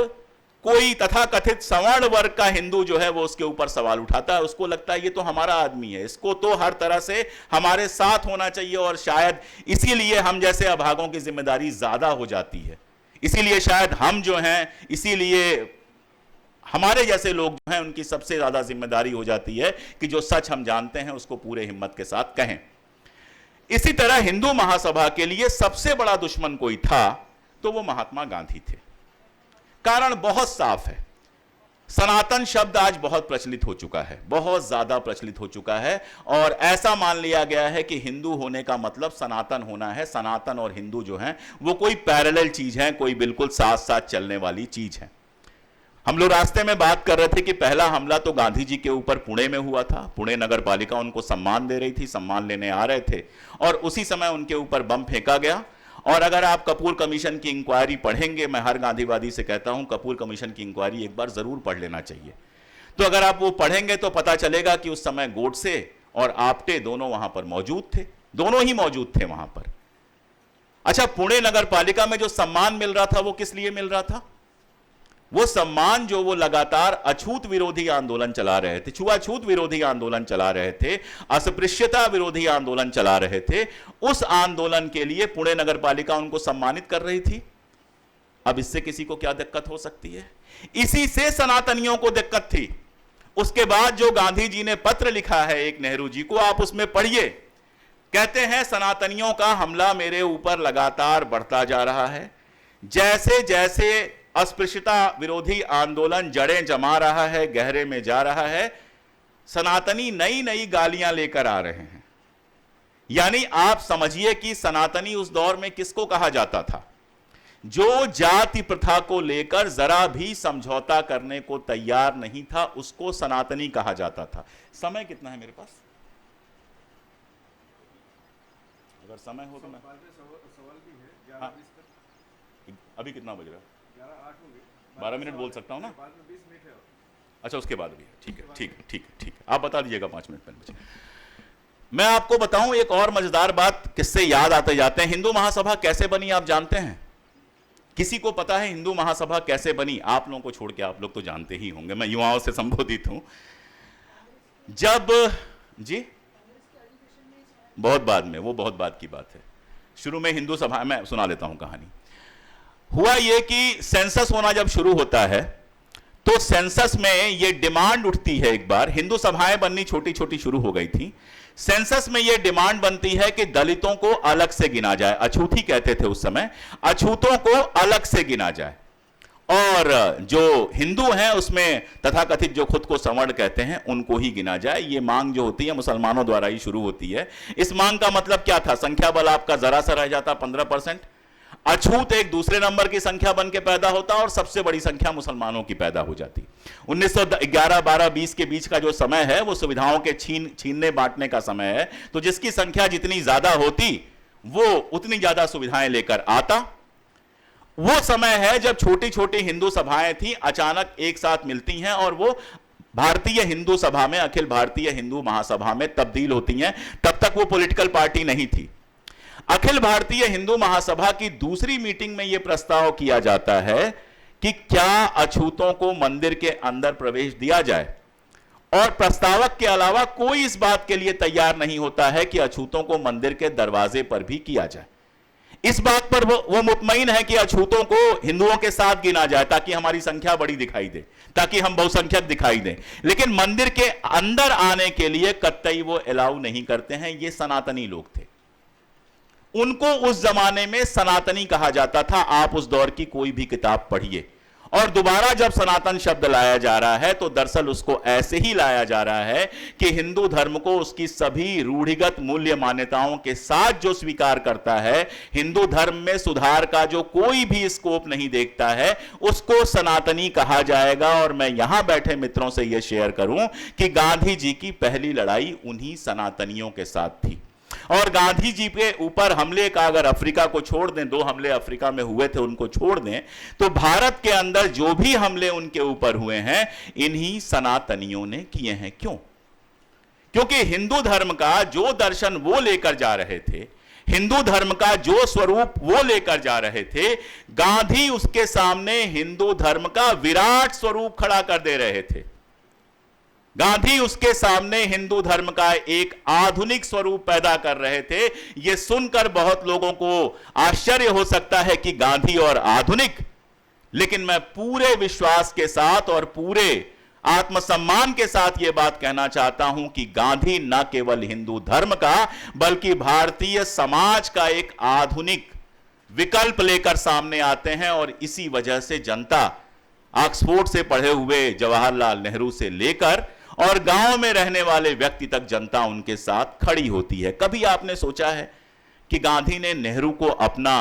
कोई तथाकथित सवर्ण वर्ग का हिंदू जो है वो उसके ऊपर सवाल उठाता है। उसको लगता है ये तो हमारा आदमी है, इसको तो हर तरह से हमारे साथ होना चाहिए, और शायद इसीलिए हम जैसे अभागों की जिम्मेदारी ज्यादा हो जाती है, इसीलिए शायद हम जो हैं, इसीलिए हमारे जैसे लोग जो हैं उनकी सबसे ज्यादा जिम्मेदारी हो जाती है कि जो सच हम जानते हैं उसको पूरे हिम्मत के साथ कहें। इसी तरह हिंदू महासभा के लिए सबसे बड़ा दुश्मन कोई था तो वो महात्मा गांधी थे। कारण बहुत साफ है, सनातन शब्द आज बहुत प्रचलित हो चुका है, बहुत ज्यादा प्रचलित हो चुका है, और ऐसा मान लिया गया है कि हिंदू होने का मतलब सनातन होना है। सनातन और हिंदू जो हैं वो कोई पैरेलल चीज है, कोई बिल्कुल साथ साथ चलने वाली चीज है। हम लोग रास्ते में बात कर रहे थे कि पहला हमला तो गांधी जी के ऊपर पुणे में हुआ था। पुणे नगर पालिका उनको सम्मान दे रही थी, सम्मान लेने आ रहे थे, और उसी समय उनके ऊपर बम फेंका गया। और अगर आप कपूर कमीशन की इंक्वायरी पढ़ेंगे, मैं हर गांधीवादी से कहता हूं कपूर कमीशन की इंक्वायरी एक बार जरूर पढ़ लेना चाहिए। तो अगर आप वो पढ़ेंगे तो पता चलेगा कि उस समय गोडसे और आप्टे दोनों वहां पर मौजूद थे, दोनों ही मौजूद थे वहां पर। अच्छा, पुणे नगर पालिका में जो सम्मान मिल रहा था वो किस लिए मिल रहा था? वो सम्मान जो वो लगातार अछूत विरोधी आंदोलन चला रहे थे, छुआछूत विरोधी आंदोलन चला रहे थे, अस्पृश्यता विरोधी आंदोलन चला रहे थे, उस आंदोलन के लिए पुणे नगर पालिका उनको सम्मानित कर रही थी। अब इससे किसी को क्या दिक्कत हो सकती है? इसी से सनातनियों को दिक्कत थी। उसके बाद जो गांधी जी ने पत्र लिखा है एक नेहरू जी को, आप उसमें पढ़िए। कहते हैं सनातनियों का हमला मेरे ऊपर लगातार बढ़ता जा रहा है, जैसे जैसे अस्पृश्यता विरोधी आंदोलन जड़ें जमा रहा है, गहरे में जा रहा है, सनातनी नई नई गालियां लेकर आ रहे हैं। यानी आप समझिए कि सनातनी उस दौर में किसको कहा जाता था? जो जाति प्रथा को लेकर जरा भी समझौता करने को तैयार नहीं था, उसको सनातनी कहा जाता था। समय कितना है मेरे पास? अगर समय हो तो मैं सवाल भी है। हाँ, अभी कितना बज रहा है? 12 मिनट बोल सकता हूँ ना? अच्छा, उसके बाद भी? ठीक है, ठीक है, ठीक है, ठीक है, आप बता दीजिएगा 5 मिनट पहले मुझे। मैं आपको बताऊं एक और मजेदार बात, किससे याद आते जाते हैं। हिंदू महासभा कैसे बनी आप जानते हैं? किसी को पता है हिंदू महासभा कैसे बनी? आप लोगों को छोड़ के आप लोग तो जानते ही होंगे, मैं युवाओं से संबोधित हूं। जब जी बहुत बाद में, वो बहुत बाद की बात है। शुरू में हिंदू सभा, मैं सुना लेता हूं कहानी। हुआ यह कि सेंसस होना जब शुरू होता है तो सेंसस में यह डिमांड उठती है, एक बार हिंदू सभाएं बननी छोटी छोटी शुरू हो गई थी। सेंसस में यह डिमांड बनती है कि दलितों को अलग से गिना जाए, अछूत ही कहते थे उस समय, अछूतों को अलग से गिना जाए, और जो हिंदू हैं उसमें तथाकथित जो खुद को सवर्ण कहते हैं उनको ही गिना जाए। यह मांग जो होती है मुसलमानों द्वारा ही शुरू होती है। इस मांग का मतलब क्या था? संख्या बल आपका जरा सा रह जाता, 15%, अछूत एक दूसरे नंबर की संख्या बन के पैदा होता और सबसे बड़ी संख्या मुसलमानों की पैदा हो जाती। 1911, 12, 20 के बीच का जो समय है वो सुविधाओं के छीनने बांटने का समय है। तो जिसकी संख्या जितनी ज्यादा होती वो उतनी ज्यादा सुविधाएं लेकर आता। वो समय है जब छोटी छोटी हिंदू सभाएं थी, अचानक एक साथ मिलती हैं और वो भारतीय हिंदू सभा में, अखिल भारतीय हिंदू महासभा में तब्दील होती हैं। तब तक वो पॉलिटिकल पार्टी नहीं थी। अखिल भारतीय हिंदू महासभा की दूसरी मीटिंग में यह प्रस्ताव किया जाता है कि क्या अछूतों को मंदिर के अंदर प्रवेश दिया जाए, और प्रस्तावक के अलावा कोई इस बात के लिए तैयार नहीं होता है कि अछूतों को मंदिर के दरवाजे पर भी किया जाए। इस बात पर वो मुतमईन है कि अछूतों को हिंदुओं के साथ गिना जाए ताकि हमारी संख्या बड़ी दिखाई दे, ताकि हम बहुसंख्यक दिखाई दें, लेकिन मंदिर के अंदर आने के लिए कतई वो अलाउ नहीं करते हैं। ये सनातनी लोग थे, उनको उस जमाने में सनातनी कहा जाता था। आप उस दौर की कोई भी किताब पढ़िए और दोबारा जब सनातन शब्द लाया जा रहा है तो दरअसल उसको ऐसे ही लाया जा रहा है कि हिंदू धर्म को उसकी सभी रूढ़िगत मूल्य मान्यताओं के साथ जो स्वीकार करता है, हिंदू धर्म में सुधार का जो कोई भी स्कोप नहीं देखता है, उसको सनातनी कहा जाएगा। और मैं यहां बैठे मित्रों से यह शेयर करूं कि गांधी जी की पहली लड़ाई उन्हीं सनातनियों के साथ थी। और गांधी जी के ऊपर हमले का अगर अफ्रीका को छोड़ दें, 2 हमले अफ्रीका में हुए थे, उनको छोड़ दें, तो भारत के अंदर जो भी हमले उनके ऊपर हुए हैं, इन्हीं सनातनियों ने किए हैं। क्यों? क्योंकि हिंदू धर्म का जो दर्शन वो लेकर जा रहे थे, हिंदू धर्म का जो स्वरूप वो लेकर जा रहे थे, गांधी उसके सामने हिंदू धर्म का विराट स्वरूप खड़ा कर दे रहे थे। गांधी उसके सामने हिंदू धर्म का एक आधुनिक स्वरूप पैदा कर रहे थे। यह सुनकर बहुत लोगों को आश्चर्य हो सकता है कि गांधी और आधुनिक, लेकिन मैं पूरे विश्वास के साथ और पूरे आत्मसम्मान के साथ यह बात कहना चाहता हूं कि गांधी न केवल हिंदू धर्म का बल्कि भारतीय समाज का एक आधुनिक विकल्प लेकर सामने आते हैं। और इसी वजह से जनता ऑक्सफोर्ड से पढ़े हुए जवाहरलाल नेहरू से लेकर और गांव में रहने वाले व्यक्ति तक जनता उनके साथ खड़ी होती है। कभी आपने सोचा है कि गांधी ने नेहरू को अपना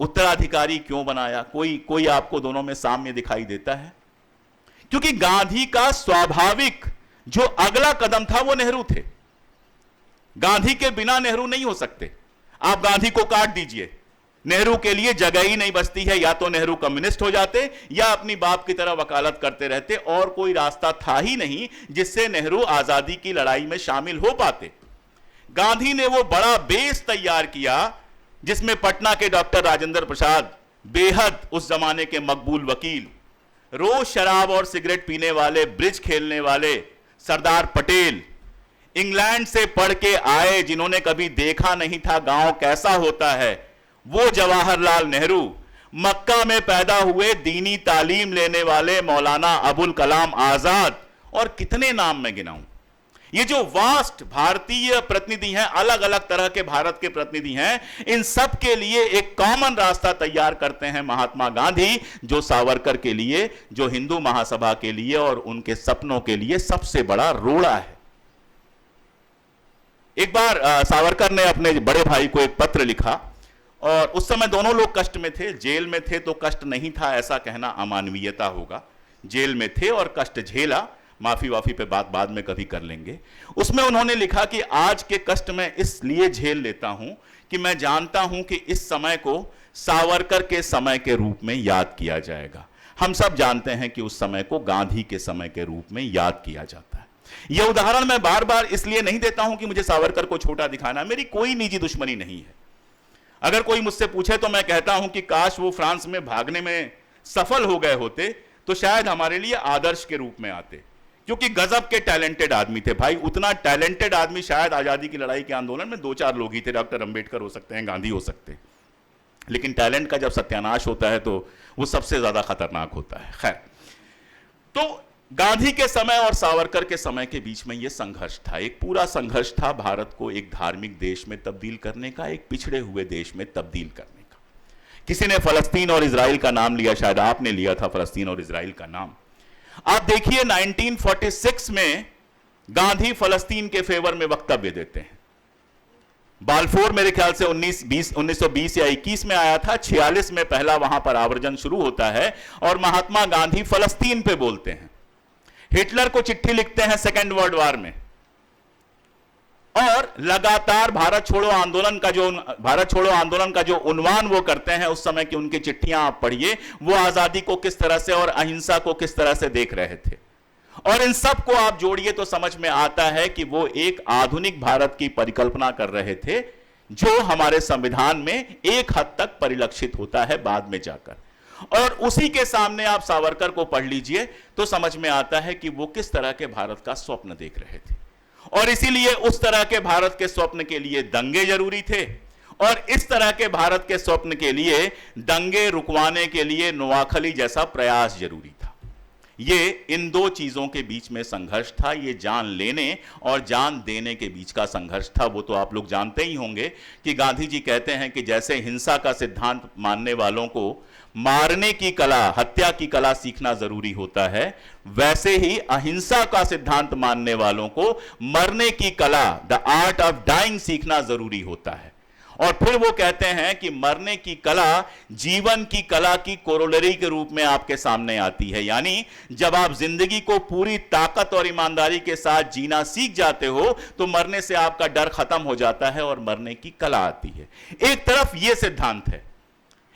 उत्तराधिकारी क्यों बनाया? कोई आपको दोनों में साम्य दिखाई देता है? क्योंकि गांधी का स्वाभाविक जो अगला कदम था वो नेहरू थे। गांधी के बिना नेहरू नहीं हो सकते। आप गांधी को काट दीजिए, नेहरू के लिए जगह ही नहीं बचती है। या तो नेहरू कम्युनिस्ट हो जाते या अपनी बाप की तरह वकालत करते रहते, और कोई रास्ता था ही नहीं जिससे नेहरू आजादी की लड़ाई में शामिल हो पाते। गांधी ने वो बड़ा बेस तैयार किया जिसमें पटना के डॉक्टर राजेंद्र प्रसाद, बेहद उस जमाने के मकबूल वकील, रोज शराब और सिगरेट पीने वाले, ब्रिज खेलने वाले सरदार पटेल, इंग्लैंड से पढ़ के आए जिन्होंने कभी देखा नहीं था गांव कैसा होता है, वो जवाहरलाल नेहरू, मक्का में पैदा हुए दीनी तालीम लेने वाले मौलाना अबुल कलाम आजाद, और कितने नाम मैं गिनाऊं। ये जो वास्ट भारतीय प्रतिनिधि हैं, अलग अलग तरह के भारत के प्रतिनिधि हैं, इन सब के लिए एक कॉमन रास्ता तैयार करते हैं महात्मा गांधी, जो सावरकर के लिए, जो हिंदू महासभा के लिए और उनके सपनों के लिए सबसे बड़ा रोड़ा है। एक बार सावरकर ने अपने बड़े भाई को एक पत्र लिखा, और उस समय दोनों लोग कष्ट में थे। जेल में थे तो कष्ट नहीं था ऐसा कहना अमानवीयता होगा। जेल में थे और कष्ट झेला। माफी वाफी पे बात बाद में कभी कर लेंगे। उसमें उन्होंने लिखा कि आज के कष्ट मैं इसलिए झेल लेता हूं कि मैं जानता हूं कि इस समय को सावरकर के समय के रूप में याद किया जाएगा। हम सब जानते हैं कि उस समय को गांधी के समय के रूप में याद किया जाता है। यह उदाहरण मैं बार बार इसलिए नहीं देता हूं कि मुझे सावरकर को छोटा दिखाना, मेरी कोई निजी दुश्मनी नहीं है। अगर कोई मुझसे पूछे तो मैं कहता हूं कि काश वो फ्रांस में भागने में सफल हो गए होते तो शायद हमारे लिए आदर्श के रूप में आते, क्योंकि गजब के टैलेंटेड आदमी थे भाई। उतना टैलेंटेड आदमी शायद आजादी की लड़ाई के आंदोलन में 2-4 लोग ही थे। डॉक्टर अंबेडकर हो सकते हैं, गांधी हो सकते हैं, लेकिन टैलेंट का जब सत्यानाश होता है तो वो सबसे ज्यादा खतरनाक होता है। खैर, तो गांधी के समय और सावरकर के समय के बीच में यह संघर्ष था, एक पूरा संघर्ष था भारत को एक धार्मिक देश में तब्दील करने का, एक पिछड़े हुए देश में तब्दील करने का। किसी ने फलस्तीन और इजराइल का नाम लिया, शायद आपने लिया था फलस्तीन और इजराइल का नाम। आप देखिए 1946 में गांधी फलस्तीन के फेवर में वक्तव्य देते हैं। बाल्फोर मेरे ख्याल से 1920 या 21 में आया था, 46 में पहला वहां पर आवर्जन शुरू होता है और महात्मा गांधी फलस्तीन पे बोलते हैं। हिटलर को चिट्ठी लिखते हैं सेकेंड वर्ल्ड वॉर में, और लगातार भारत छोड़ो आंदोलन का जो उन्वान वो करते हैं, उस समय की उनकी चिट्ठियां आप पढ़िए, वो आजादी को किस तरह से और अहिंसा को किस तरह से देख रहे थे। और इन सब को आप जोड़िए तो समझ में आता है कि वो एक आधुनिक भारत की परिकल्पना कर रहे थे, जो हमारे संविधान में एक हद तक परिलक्षित होता है बाद में जाकर। और उसी के सामने आप सावरकर को पढ़ लीजिए तो समझ में आता है कि वो किस तरह के भारत का स्वप्न देख रहे थे। और इसीलिए उस तरह के भारत के स्वप्न के लिए दंगे जरूरी थे, और इस तरह के भारत के स्वप्न के लिए दंगे रुकवाने के लिए नोआखली जैसा प्रयास जरूरी था। ये इन दो चीजों के बीच में संघर्ष था। ये जान लेने और जान देने के बीच का संघर्ष था। वो तो आप लोग जानते ही होंगे कि गांधी जी कहते हैं कि जैसे हिंसा का सिद्धांत मानने वालों को मारने की कला, हत्या की कला सीखना जरूरी होता है, वैसे ही अहिंसा का सिद्धांत मानने वालों को मरने की कला, द आर्ट ऑफ डाइंग, सीखना जरूरी होता है। और फिर वो कहते हैं कि मरने की कला जीवन की कला की कोरोलरी के रूप में आपके सामने आती है। यानी जब आप जिंदगी को पूरी ताकत और ईमानदारी के साथ जीना सीख जाते हो तो मरने से आपका डर खत्म हो जाता है और मरने की कला आती है। एक तरफ यह सिद्धांत है,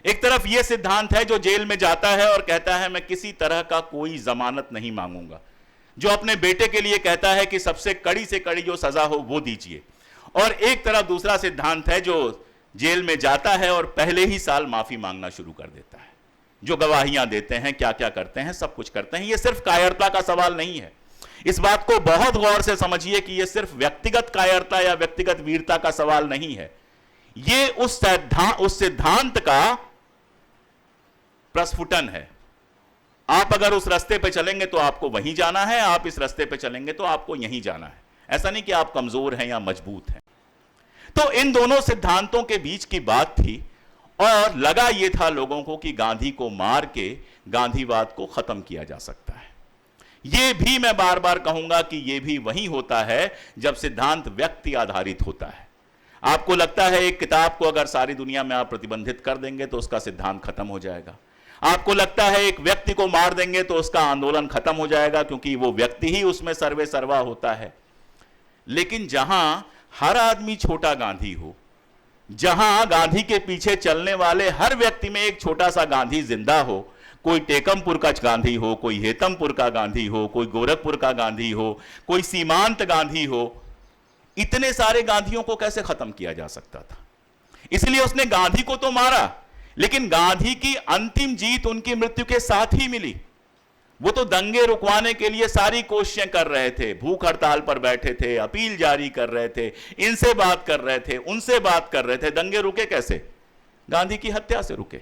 एक तरफ यह सिद्धांत है जो जेल में जाता है और कहता है मैं किसी तरह का कोई जमानत नहीं मांगूंगा, जो अपने बेटे के लिए कहता है कि सबसे कड़ी से कड़ी जो सजा हो वो दीजिए। और एक तरफ दूसरा सिद्धांत है जो जेल में जाता है और पहले ही साल माफी मांगना शुरू कर देता है, जो गवाहियां देते हैं, क्या क्या करते हैं, सब कुछ करते हैं। यह सिर्फ कायरता का सवाल नहीं है। इस बात को बहुत गौर से समझिए कि यह सिर्फ व्यक्तिगत कायरता या व्यक्तिगत वीरता का सवाल नहीं है। यह उस सिद्धांत का प्रस्फुटन है। आप अगर उस रास्ते पे चलेंगे तो आपको वहीं जाना है, आप इस रास्ते पे चलेंगे तो आपको यहीं जाना है। ऐसा नहीं कि आप कमजोर हैं या मजबूत हैं। तो इन दोनों सिद्धांतों के बीच की बात थी और लगा यह था लोगों को कि गांधी को मार के गांधीवाद को खत्म किया जा सकता है। यह भी मैं बार बार कहूंगा कि यह भी वही होता है जब सिद्धांत व्यक्ति आधारित होता है। आपको लगता है एक किताब को अगर सारी दुनिया में आप प्रतिबंधित कर देंगे तो उसका सिद्धांत खत्म हो जाएगा। आपको लगता है एक व्यक्ति को मार देंगे तो उसका आंदोलन खत्म हो जाएगा, क्योंकि वो व्यक्ति ही उसमें सर्वे सर्वा होता है। लेकिन जहां हर आदमी छोटा गांधी हो, जहां गांधी के पीछे चलने वाले हर व्यक्ति में एक छोटा सा गांधी जिंदा हो, कोई टेकमपुर का गांधी हो, कोई हेतमपुर का गांधी हो, कोई गोरखपुर का गांधी हो, कोई सीमांत गांधी हो, इतने सारे गांधियों को कैसे खत्म किया जा सकता था? इसलिए उसने गांधी को तो मारा, लेकिन गांधी की अंतिम जीत उनकी मृत्यु के साथ ही मिली। वो तो दंगे रुकवाने के लिए सारी कोशिशें कर रहे थे, भूख हड़ताल पर बैठे थे, अपील जारी कर रहे थे, इनसे बात कर रहे थे, उनसे बात कर रहे थे। दंगे रुके कैसे? गांधी की हत्या से रुके।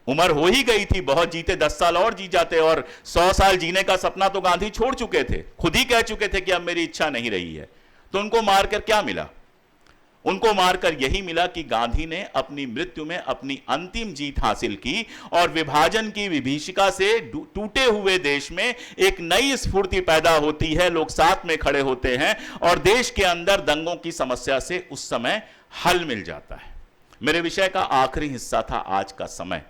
उम्र हो ही गई थी, बहुत जीते 10 साल और जी जाते और 100 साल जीने का सपना तो गांधी छोड़ चुके थे, खुद ही कह चुके थे कि अब मेरी इच्छा नहीं रही है। तो उनको मारकर क्या मिला? उनको मारकर यही मिला कि गांधी ने अपनी मृत्यु में अपनी अंतिम जीत हासिल की और विभाजन की विभीषिका से टूटे हुए देश में एक नई स्फूर्ति पैदा होती है, लोग साथ में खड़े होते हैं और देश के अंदर दंगों की समस्या से उस समय हल मिल जाता है। मेरे विषय का आखिरी हिस्सा था आज का समय।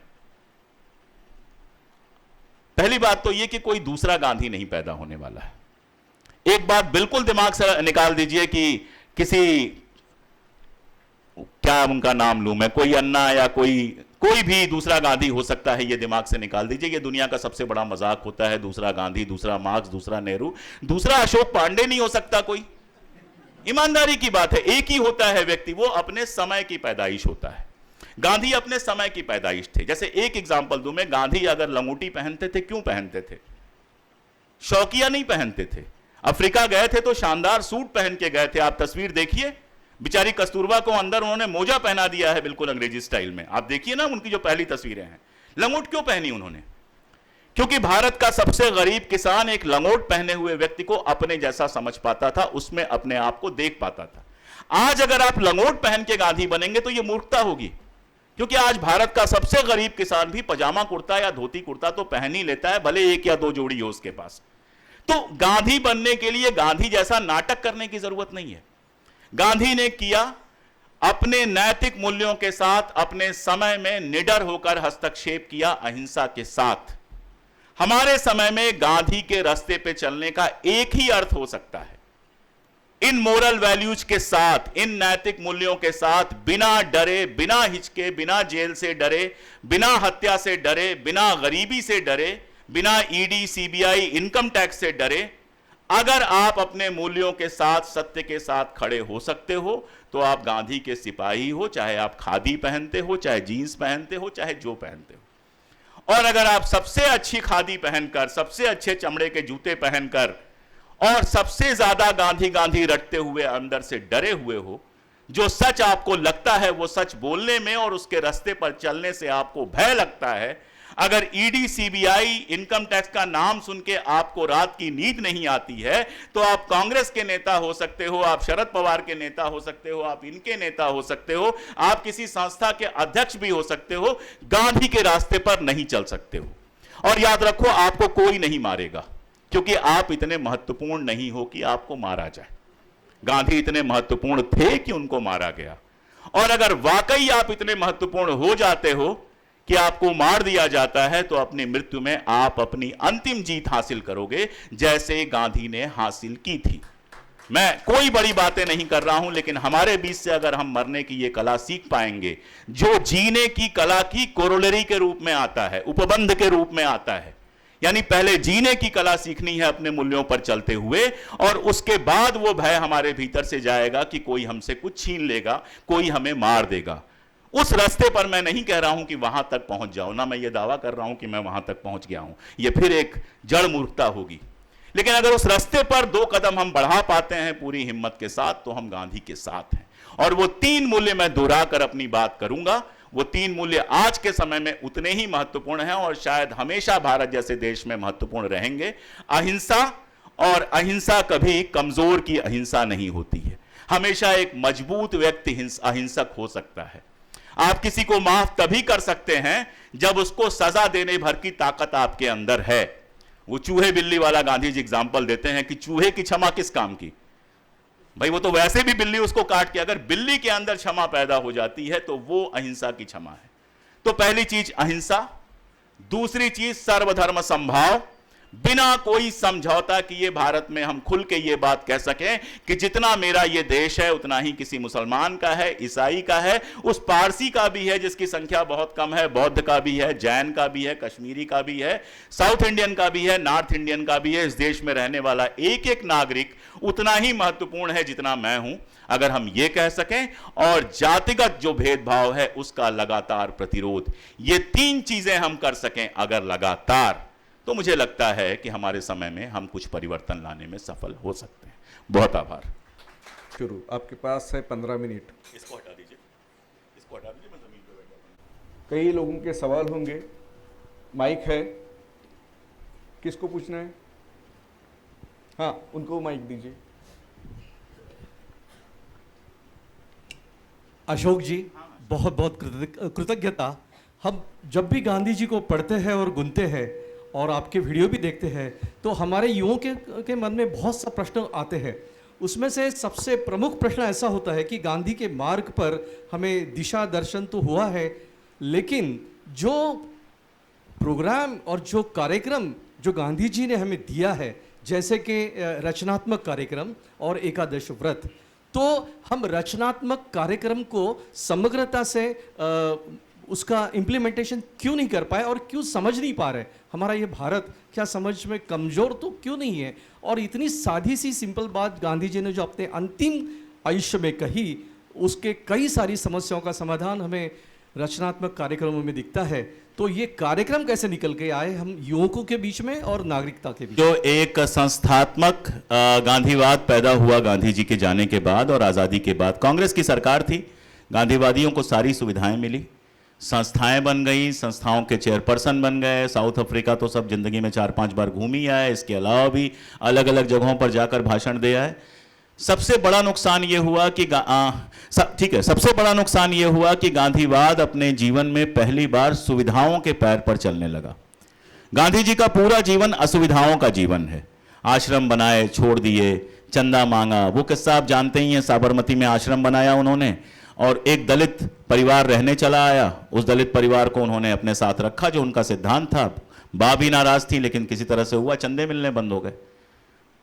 पहली बात तो यह कि कोई दूसरा गांधी नहीं पैदा होने वाला है। एक बात बिल्कुल दिमाग से निकाल दीजिए कि किसी, क्या उनका नाम लूं मैं, कोई अन्ना या कोई भी दूसरा गांधी हो सकता है, ये दिमाग से निकाल दीजिए। ये दुनिया का सबसे बड़ा मजाक होता है, दूसरा गांधी, दूसरा मार्क्स, दूसरा नेहरू, दूसरा अशोक पांडे नहीं हो सकता कोई। ईमानदारी की बात है, एक ही होता है व्यक्ति, वो अपने समय की पैदाइश होता है। गांधी अपने समय की पैदाइश थे। जैसे एक एग्जांपल दूं मैं, गांधी अगर लंगोटी पहनते थे, क्यों पहनते थे? शौकिया नहीं पहनते थे। अफ्रीका गए थे तो शानदार सूट पहन के गए थे। आप तस्वीर देखिए, बेचारी कस्तूरबा को अंदर उन्होंने मोजा पहना दिया है बिल्कुल अंग्रेजी स्टाइल में। आप देखिए ना उनकी जो पहली तस्वीरें हैं। लंगोट क्यों पहनी उन्होंने? क्योंकि भारत का सबसे गरीब किसान एक लंगोट पहने हुए व्यक्ति को अपने जैसा समझ पाता था, उसमें अपने आप को देख पाता था। आज अगर आप लंगोट पहन के गांधी बनेंगे तो यह मूर्खता होगी, क्योंकि आज भारत का सबसे गरीब किसान भी पजामा कुर्ता या धोती कुर्ता तो पहन ही लेता है, भले एक या दो जोड़ी हो उसके पास। तो गांधी बनने के लिए गांधी जैसा नाटक करने की जरूरत नहीं है। गांधी ने किया, अपने नैतिक मूल्यों के साथ अपने समय में निडर होकर हस्तक्षेप किया, अहिंसा के साथ। हमारे समय में गांधी के रास्ते पे चलने का एक ही अर्थ हो सकता है, इन मोरल वैल्यूज के साथ, इन नैतिक मूल्यों के साथ, बिना डरे, बिना हिचके, बिना जेल से डरे, बिना हत्या से डरे, बिना गरीबी से डरे, बिना ईडी, सीबीआई, इनकम टैक्स से डरे, अगर आप अपने मूल्यों के साथ, सत्य के साथ खड़े हो सकते हो तो आप गांधी के सिपाही हो, चाहे आप खादी पहनते हो, चाहे जीन्स पहनते हो, चाहे जो पहनते हो। और अगर आप सबसे अच्छी खादी पहनकर, सबसे अच्छे चमड़े के जूते पहनकर और सबसे ज्यादा गांधी गांधी रटते हुए अंदर से डरे हुए हो, जो सच आपको लगता है वो सच बोलने में और उसके रास्ते पर चलने से आपको भय लगता है, अगर ईडी, सीबीआई, इनकम टैक्स का नाम सुन के आपको रात की नींद नहीं आती है, तो आप कांग्रेस के नेता हो सकते हो, आप शरद पवार के नेता हो सकते हो, आप इनके नेता हो सकते हो, आप किसी संस्था के अध्यक्ष भी हो सकते हो, गांधी के रास्ते पर नहीं चल सकते हो। और याद रखो, आपको कोई नहीं मारेगा, क्योंकि आप इतने महत्वपूर्ण नहीं हो कि आपको मारा जाए। गांधी इतने महत्वपूर्ण थे कि उनको मारा गया। और अगर वाकई आप इतने महत्वपूर्ण हो जाते हो कि आपको मार दिया जाता है, तो अपनी मृत्यु में आप अपनी अंतिम जीत हासिल करोगे, जैसे गांधी ने हासिल की थी। मैं कोई बड़ी बातें नहीं कर रहा हूं, लेकिन हमारे बीच से अगर हम मरने की ये कला सीख पाएंगे, जो जीने की कला की कोरोलरी के रूप में आता है, उपबंध के रूप में आता है, यानी पहले जीने की कला सीखनी है अपने मूल्यों पर चलते हुए, और उसके बाद वो भय हमारे भीतर से जाएगा कि कोई हमसे कुछ छीन लेगा, कोई हमें मार देगा। उस रास्ते पर मैं नहीं कह रहा हूं कि वहां तक पहुंच जाओ, ना मैं ये दावा कर रहा हूं कि मैं वहां तक पहुंच गया हूं, ये फिर एक जड़ मूर्खता होगी। लेकिन अगर उस रास्ते पर 2 कदम हम बढ़ा पाते हैं पूरी हिम्मत के साथ, तो हम गांधी के साथ हैं। और वो 3 मूल्य मैं दोहराकर अपनी बात करूंगा। वो 3 मूल्य आज के समय में उतने ही महत्वपूर्ण हैं और शायद हमेशा भारत जैसे देश में महत्वपूर्ण रहेंगे। अहिंसा, और अहिंसा कभी कमजोर की अहिंसा नहीं होती है। हमेशा एक मजबूत व्यक्ति अहिंसक हो सकता है। आप किसी को माफ तभी कर सकते हैं जब उसको सजा देने भर की ताकत आपके अंदर है। वो चूहे बिल्ली वाला गांधी जी एग्जाम्पल देते हैं कि चूहे की क्षमा किस काम की? भाई वो तो वैसे भी बिल्ली उसको काट के, अगर बिल्ली के अंदर क्षमा पैदा हो जाती है तो वो अहिंसा की क्षमा है। तो पहली चीज अहिंसा, दूसरी चीज सर्वधर्म समभाव, बिना कोई समझौता किए भारत में हम खुल के ये बात कह सकें कि जितना मेरा ये देश है उतना ही किसी मुसलमान का है, ईसाई का है, उस पारसी का भी है जिसकी संख्या बहुत कम है, बौद्ध का भी है, जैन का भी है, कश्मीरी का भी है, साउथ इंडियन का भी है, नॉर्थ इंडियन का भी है। इस देश में रहने वाला एक एक नागरिक उतना ही महत्वपूर्ण है जितना मैं हूं, अगर हम ये कह सकें। और जातिगत जो भेदभाव है उसका लगातार प्रतिरोध, ये 3 चीजें हम कर सकें अगर लगातार, तो मुझे लगता है कि हमारे समय में हम कुछ परिवर्तन लाने में सफल हो सकते हैं। बहुत आभार। शुरू, आपके पास है 15 मिनट। इसको हटा दीजिए, इसको हटा दीजिए, मैं जमीन पे बैठा हूं। कई लोगों के सवाल होंगे, माइक है, किसको पूछना है? हाँ, उनको माइक दीजिए। अशोक जी, बहुत बहुत कृतज्ञता। हम जब भी गांधी जी को पढ़ते हैं और गुनते हैं और आपके वीडियो भी देखते हैं, तो हमारे युवाओं के मन में बहुत सा प्रश्न आते हैं। उसमें से सबसे प्रमुख प्रश्न ऐसा होता है कि गांधी के मार्ग पर हमें दिशा दर्शन तो हुआ है, लेकिन जो प्रोग्राम और जो कार्यक्रम जो गांधी जी ने हमें दिया है, जैसे कि रचनात्मक कार्यक्रम और एकादश व्रत, तो हम रचनात्मक कार्यक्रम को समग्रता से उसका इम्प्लीमेंटेशन क्यों नहीं कर पाए और क्यों समझ नहीं पा रहे? हमारा ये भारत क्या समझ में कमज़ोर तो क्यों नहीं है? और इतनी सादी सी सिंपल बात गांधी जी ने जो अपने अंतिम आयुष्य में कही, उसके कई सारी समस्याओं का समाधान हमें रचनात्मक कार्यक्रमों में दिखता है। तो ये कार्यक्रम कैसे निकल के आए हम युवकों के बीच में और नागरिकता के बीच? जो एक संस्थात्मक गांधीवाद पैदा हुआ गांधी जी के जाने के बाद और आज़ादी के बाद, कांग्रेस की सरकार थी, गांधीवादियों को सारी सुविधाएं मिली, संस्थाएं बन गई, संस्थाओं के चेयरपर्सन बन गए। साउथ अफ्रीका तो सब जिंदगी में 4-5 बार घूम ही आए, इसके अलावा भी अलग अलग जगहों पर जाकर भाषण दे आए। सबसे बड़ा नुकसान ये हुआ कि सबसे बड़ा नुकसान ये हुआ कि गांधीवाद अपने जीवन में पहली बार सुविधाओं के पैर पर चलने लगा। गांधी जी का पूरा जीवन असुविधाओं का जीवन है। आश्रम बनाए, छोड़ दिए, चंदा मांगा। वो किस्सा आप जानते ही हैं, साबरमती में आश्रम बनाया उन्होंने और एक दलित परिवार रहने चला आया। उस दलित परिवार को उन्होंने अपने साथ रखा, जो उनका सिद्धांत था। बा भी नाराज थी, लेकिन किसी तरह से हुआ, चंदे मिलने बंद हो गए।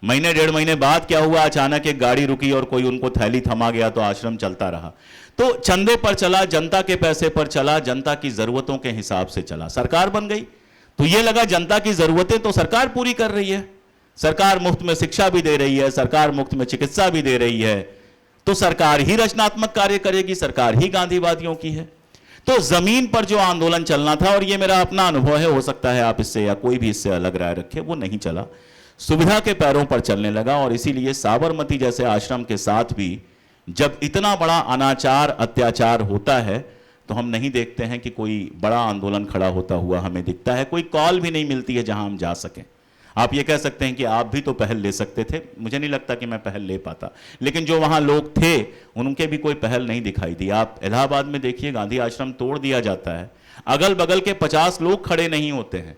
महीने 1.5 महीने बाद क्या हुआ, अचानक एक गाड़ी रुकी और कोई उनको थैली थमा गया, तो आश्रम चलता रहा। तो चंदे पर चला, जनता के पैसे पर चला, जनता की जरूरतों के हिसाब से चला। सरकार बन गई तो ये लगा जनता की जरूरतें तो सरकार पूरी कर रही है, सरकार मुफ्त में शिक्षा भी दे रही है, सरकार मुफ्त में चिकित्सा भी दे रही है, तो सरकार ही रचनात्मक कार्य करेगी, सरकार ही गांधीवादियों की है। तो जमीन पर जो आंदोलन चलना था, और ये मेरा अपना अनुभव है, हो सकता है आप इससे या कोई भी इससे अलग राय रखे, वो नहीं चला, सुविधा के पैरों पर चलने लगा। और इसीलिए साबरमती जैसे आश्रम के साथ भी जब इतना बड़ा अनाचार अत्याचार होता है, तो हम नहीं देखते हैं कि कोई बड़ा आंदोलन खड़ा होता हुआ हमें दिखता है, कोई कॉल भी नहीं मिलती है जहां हम जा सकें। आप ये कह सकते हैं कि आप भी तो पहल ले सकते थे, मुझे नहीं लगता कि मैं पहल ले पाता, लेकिन जो वहां लोग थे उनके भी कोई पहल नहीं दिखाई दी। आप इलाहाबाद में देखिए, गांधी आश्रम तोड़ दिया जाता है, अगल बगल के 50 लोग खड़े नहीं होते हैं।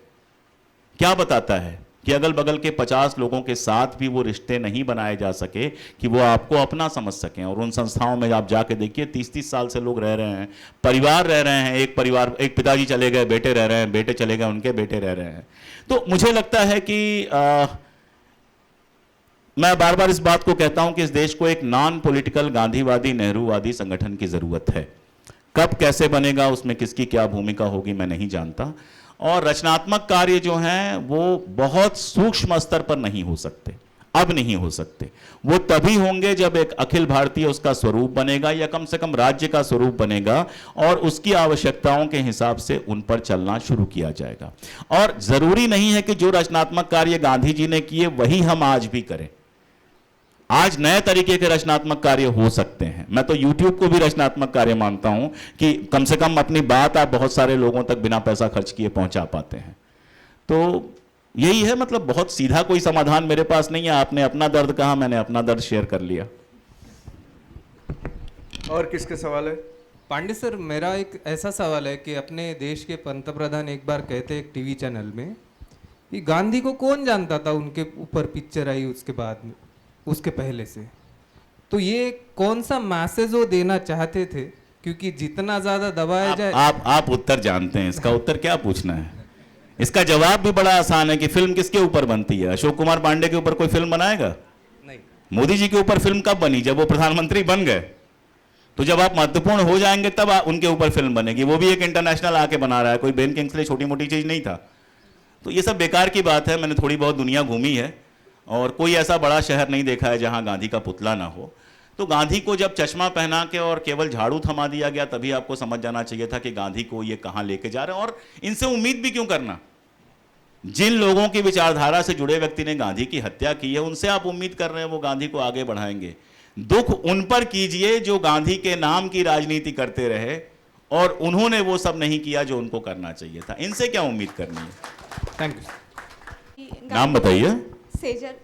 क्या बताता है कि अगल बगल के 50 लोगों के साथ भी वो रिश्ते नहीं बनाए जा सके कि वो आपको अपना समझ सकें। और उन संस्थाओं में आप जाके देखिए, 30-30 साल से लोग रह रहे हैं, परिवार रह रहे हैं, एक परिवार, एक पिताजी चले गए, बेटे रह रहे हैं, बेटे चले गए, उनके बेटे रह रहे हैं। तो मुझे लगता है कि मैं बार बार इस बात को कहता हूं कि इस देश को एक नॉन पॉलिटिकल गांधीवादी नेहरूवादी संगठन की जरूरत है। कब कैसे बनेगा, उसमें किसकी क्या भूमिका होगी, मैं नहीं जानता। और रचनात्मक कार्य जो हैं वो बहुत सूक्ष्म स्तर पर नहीं हो सकते, अब नहीं हो सकते। वो तभी होंगे जब एक अखिल भारतीय उसका स्वरूप बनेगा, या कम से कम राज्य का स्वरूप बनेगा, और उसकी आवश्यकताओं के हिसाब से उन पर चलना शुरू किया जाएगा। और जरूरी नहीं है कि जो रचनात्मक कार्य गांधी जी ने किए वही हम आज भी करें। आज नए तरीके के रचनात्मक कार्य हो सकते हैं। मैं तो YouTube को भी रचनात्मक कार्य मानता हूं कि कम से कम अपनी बात आप बहुत सारे लोगों तक बिना पैसा खर्च किए पहुंचा पाते हैं। तो यही है, मतलब बहुत सीधा कोई समाधान मेरे पास नहीं है। आपने अपना दर्द कहा, मैंने अपना दर्द शेयर कर लिया। और किसके सवाल है? पांडे सर, मेरा एक ऐसा सवाल है कि अपने देश के पंतप्रधान एक बार कहते एक टीवी चैनल में कि गांधी को कौन जानता था, उनके ऊपर पिक्चर आई उसके बाद में, उसके पहले से। तो ये कौन सा मैसेज वो देना चाहते थे? क्योंकि जितना ज्यादा दबाया जाए। आप उत्तर जानते हैं, इसका उत्तर क्या पूछना है? इसका जवाब भी बड़ा आसान है कि फिल्म किसके ऊपर बनती है। अशोक कुमार पांडे के ऊपर कोई फिल्म बनाएगा? नहीं। मोदी जी के ऊपर फिल्म कब बनी? जब वो प्रधानमंत्री बन गए। तो जब आप महत्वपूर्ण हो जाएंगे तब उनके ऊपर फिल्म बनेगी। वो भी एक इंटरनेशनल आके बना रहा है, कोई बेन किंग्सले छोटी मोटी चीज नहीं था। तो ये सब बेकार की बात है। मैंने थोड़ी बहुत दुनिया घूमी है और कोई ऐसा बड़ा शहर नहीं देखा है जहां गांधी का पुतला ना हो। तो गांधी को जब चश्मा पहना के और केवल झाड़ू थमा दिया गया, तभी आपको समझ जाना चाहिए था कि गांधी को ये कहां लेके जा रहे हैं। और इनसे उम्मीद भी क्यों करना? जिन लोगों की विचारधारा से जुड़े व्यक्ति ने गांधी की हत्या की है, उनसे आप उम्मीद कर रहे हैं वो गांधी को आगे बढ़ाएंगे। दुख उन पर कीजिए जो गांधी के नाम की राजनीति करते रहे और उन्होंने वो सब नहीं किया जो उनको करना चाहिए था। इनसे क्या उम्मीद करनी है? Thank you. नाम बताइए। सेजल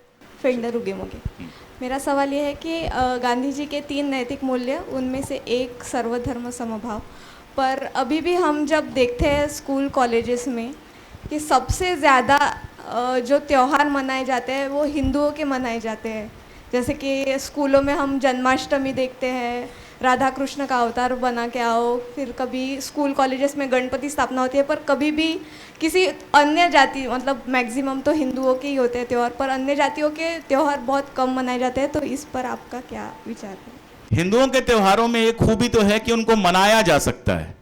फेंडर उगेमोगे। मेरा सवाल ये है कि गांधी जी के 3 नैतिक मूल्य, उनमें से एक सर्वधर्म समभाव, पर अभी भी हम जब देखते हैं स्कूल कॉलेजेस में कि सबसे ज़्यादा जो त्यौहार मनाए जाते हैं वो हिंदुओं के मनाए जाते हैं। जैसे कि स्कूलों में हम जन्माष्टमी देखते हैं, राधा कृष्ण का अवतार बना के आओ, फिर कभी स्कूल कॉलेजेस में गणपति स्थापना होती है, पर कभी भी किसी अन्य जाति, मतलब मैक्सिमम तो हिंदुओं के ही होते हैं त्यौहार, पर अन्य जातियों के त्यौहार बहुत कम मनाए जाते हैं। तो इस पर आपका क्या विचार है? हिंदुओं के त्योहारों में एक खूबी तो है कि उनको मनाया जा सकता है,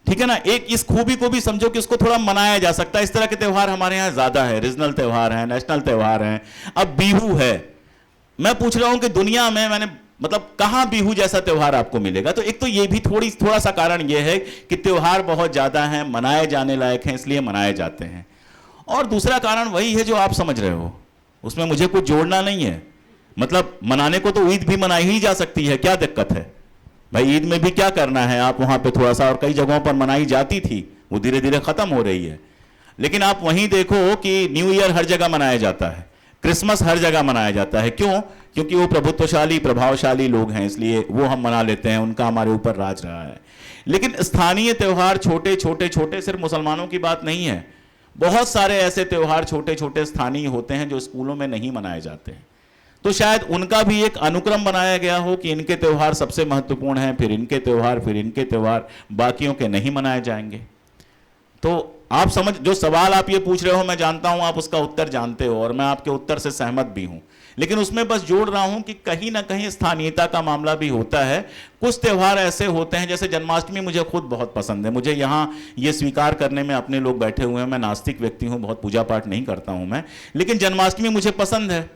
ठीक है ना। एक इस खूबी को भी समझो कि उसको थोड़ा मनाया जा सकता है। इस तरह के त्यौहार हमारे यहाँ ज्यादा है, रीजनल त्यौहार हैं, नेशनल त्यौहार हैं। अब बिहू है, मैं पूछ रहा हूं कि दुनिया में मैंने मतलब कहां बिहू जैसा त्यौहार आपको मिलेगा? तो एक तो ये भी थोड़ा सा कारण ये है कि त्यौहार बहुत ज्यादा हैं, मनाए जाने लायक हैं, इसलिए मनाए जाते हैं। और दूसरा कारण वही है जो आप समझ रहे हो, उसमें मुझे कुछ जोड़ना नहीं है। मतलब मनाने को तो ईद भी मनाई ही जा सकती है, क्या दिक्कत है भाई? ईद में भी क्या करना है? आप वहां पे थोड़ा सा, और कई जगहों पर मनाई जाती थी, वो धीरे धीरे खत्म हो रही है। लेकिन आप वहीं देखो कि न्यू ईयर हर जगह मनाया जाता है, क्रिसमस हर जगह मनाया जाता है। क्यों? क्योंकि वो प्रभुत्वशाली प्रभावशाली लोग हैं, इसलिए वो हम मना लेते हैं, उनका हमारे ऊपर राज रहा है। लेकिन स्थानीय त्यौहार छोटे छोटे छोटे सिर्फ मुसलमानों की बात नहीं है। बहुत सारे ऐसे त्यौहार छोटे छोटे स्थानीय होते हैं जो स्कूलों में नहीं मनाए जाते हैं। तो शायद उनका भी एक अनुक्रम बनाया गया हो कि इनके त्यौहार सबसे महत्वपूर्ण हैं, फिर इनके त्यौहार, फिर इनके त्यौहार, बाकियों के नहीं मनाए जाएंगे। तो आप समझ, जो सवाल आप ये पूछ रहे हो, मैं जानता हूं आप उसका उत्तर जानते हो और मैं आपके उत्तर से सहमत भी हूं, लेकिन उसमें बस जोड़ रहा हूं कि कहीं ना कहीं स्थानीयता का मामला भी होता है। कुछ त्यौहार ऐसे होते हैं, जैसे जन्माष्टमी मुझे खुद बहुत पसंद है। मुझे यहाँ ये स्वीकार करने में अपने लोग बैठे हुए हैं, मैं नास्तिक व्यक्ति हूँ, बहुत पूजा पाठ नहीं करता हूँ मैं, लेकिन जन्माष्टमी मुझे पसंद है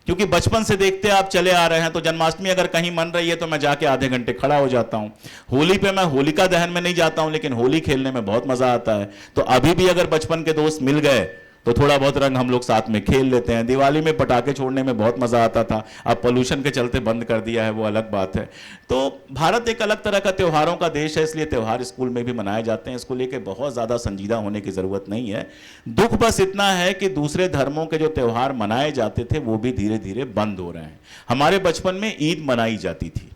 क्योंकि बचपन से देखते आप चले आ रहे हैं। तो जन्माष्टमी अगर कहीं मन रही है तो मैं जाके आधे घंटे खड़ा हो जाता हूं। होली पे मैं होलिका दहन में नहीं जाता हूं, लेकिन होली खेलने में बहुत मजा आता है। तो अभी भी अगर बचपन के दोस्त मिल गए तो थोड़ा बहुत रंग हम लोग साथ में खेल लेते हैं। दिवाली में पटाखे छोड़ने में बहुत मजा आता था, अब पोल्यूशन के चलते बंद कर दिया है, वो अलग बात है। तो भारत एक अलग तरह का त्योहारों का देश है, इसलिए त्योहार स्कूल में भी मनाए जाते हैं। इसको लेके बहुत ज्यादा संजीदा होने की जरूरत नहीं है। दुख बस इतना है कि दूसरे धर्मों के जो त्योहार मनाए जाते थे वो भी धीरे धीरे बंद हो रहे हैं। हमारे बचपन में ईद मनाई जाती थी,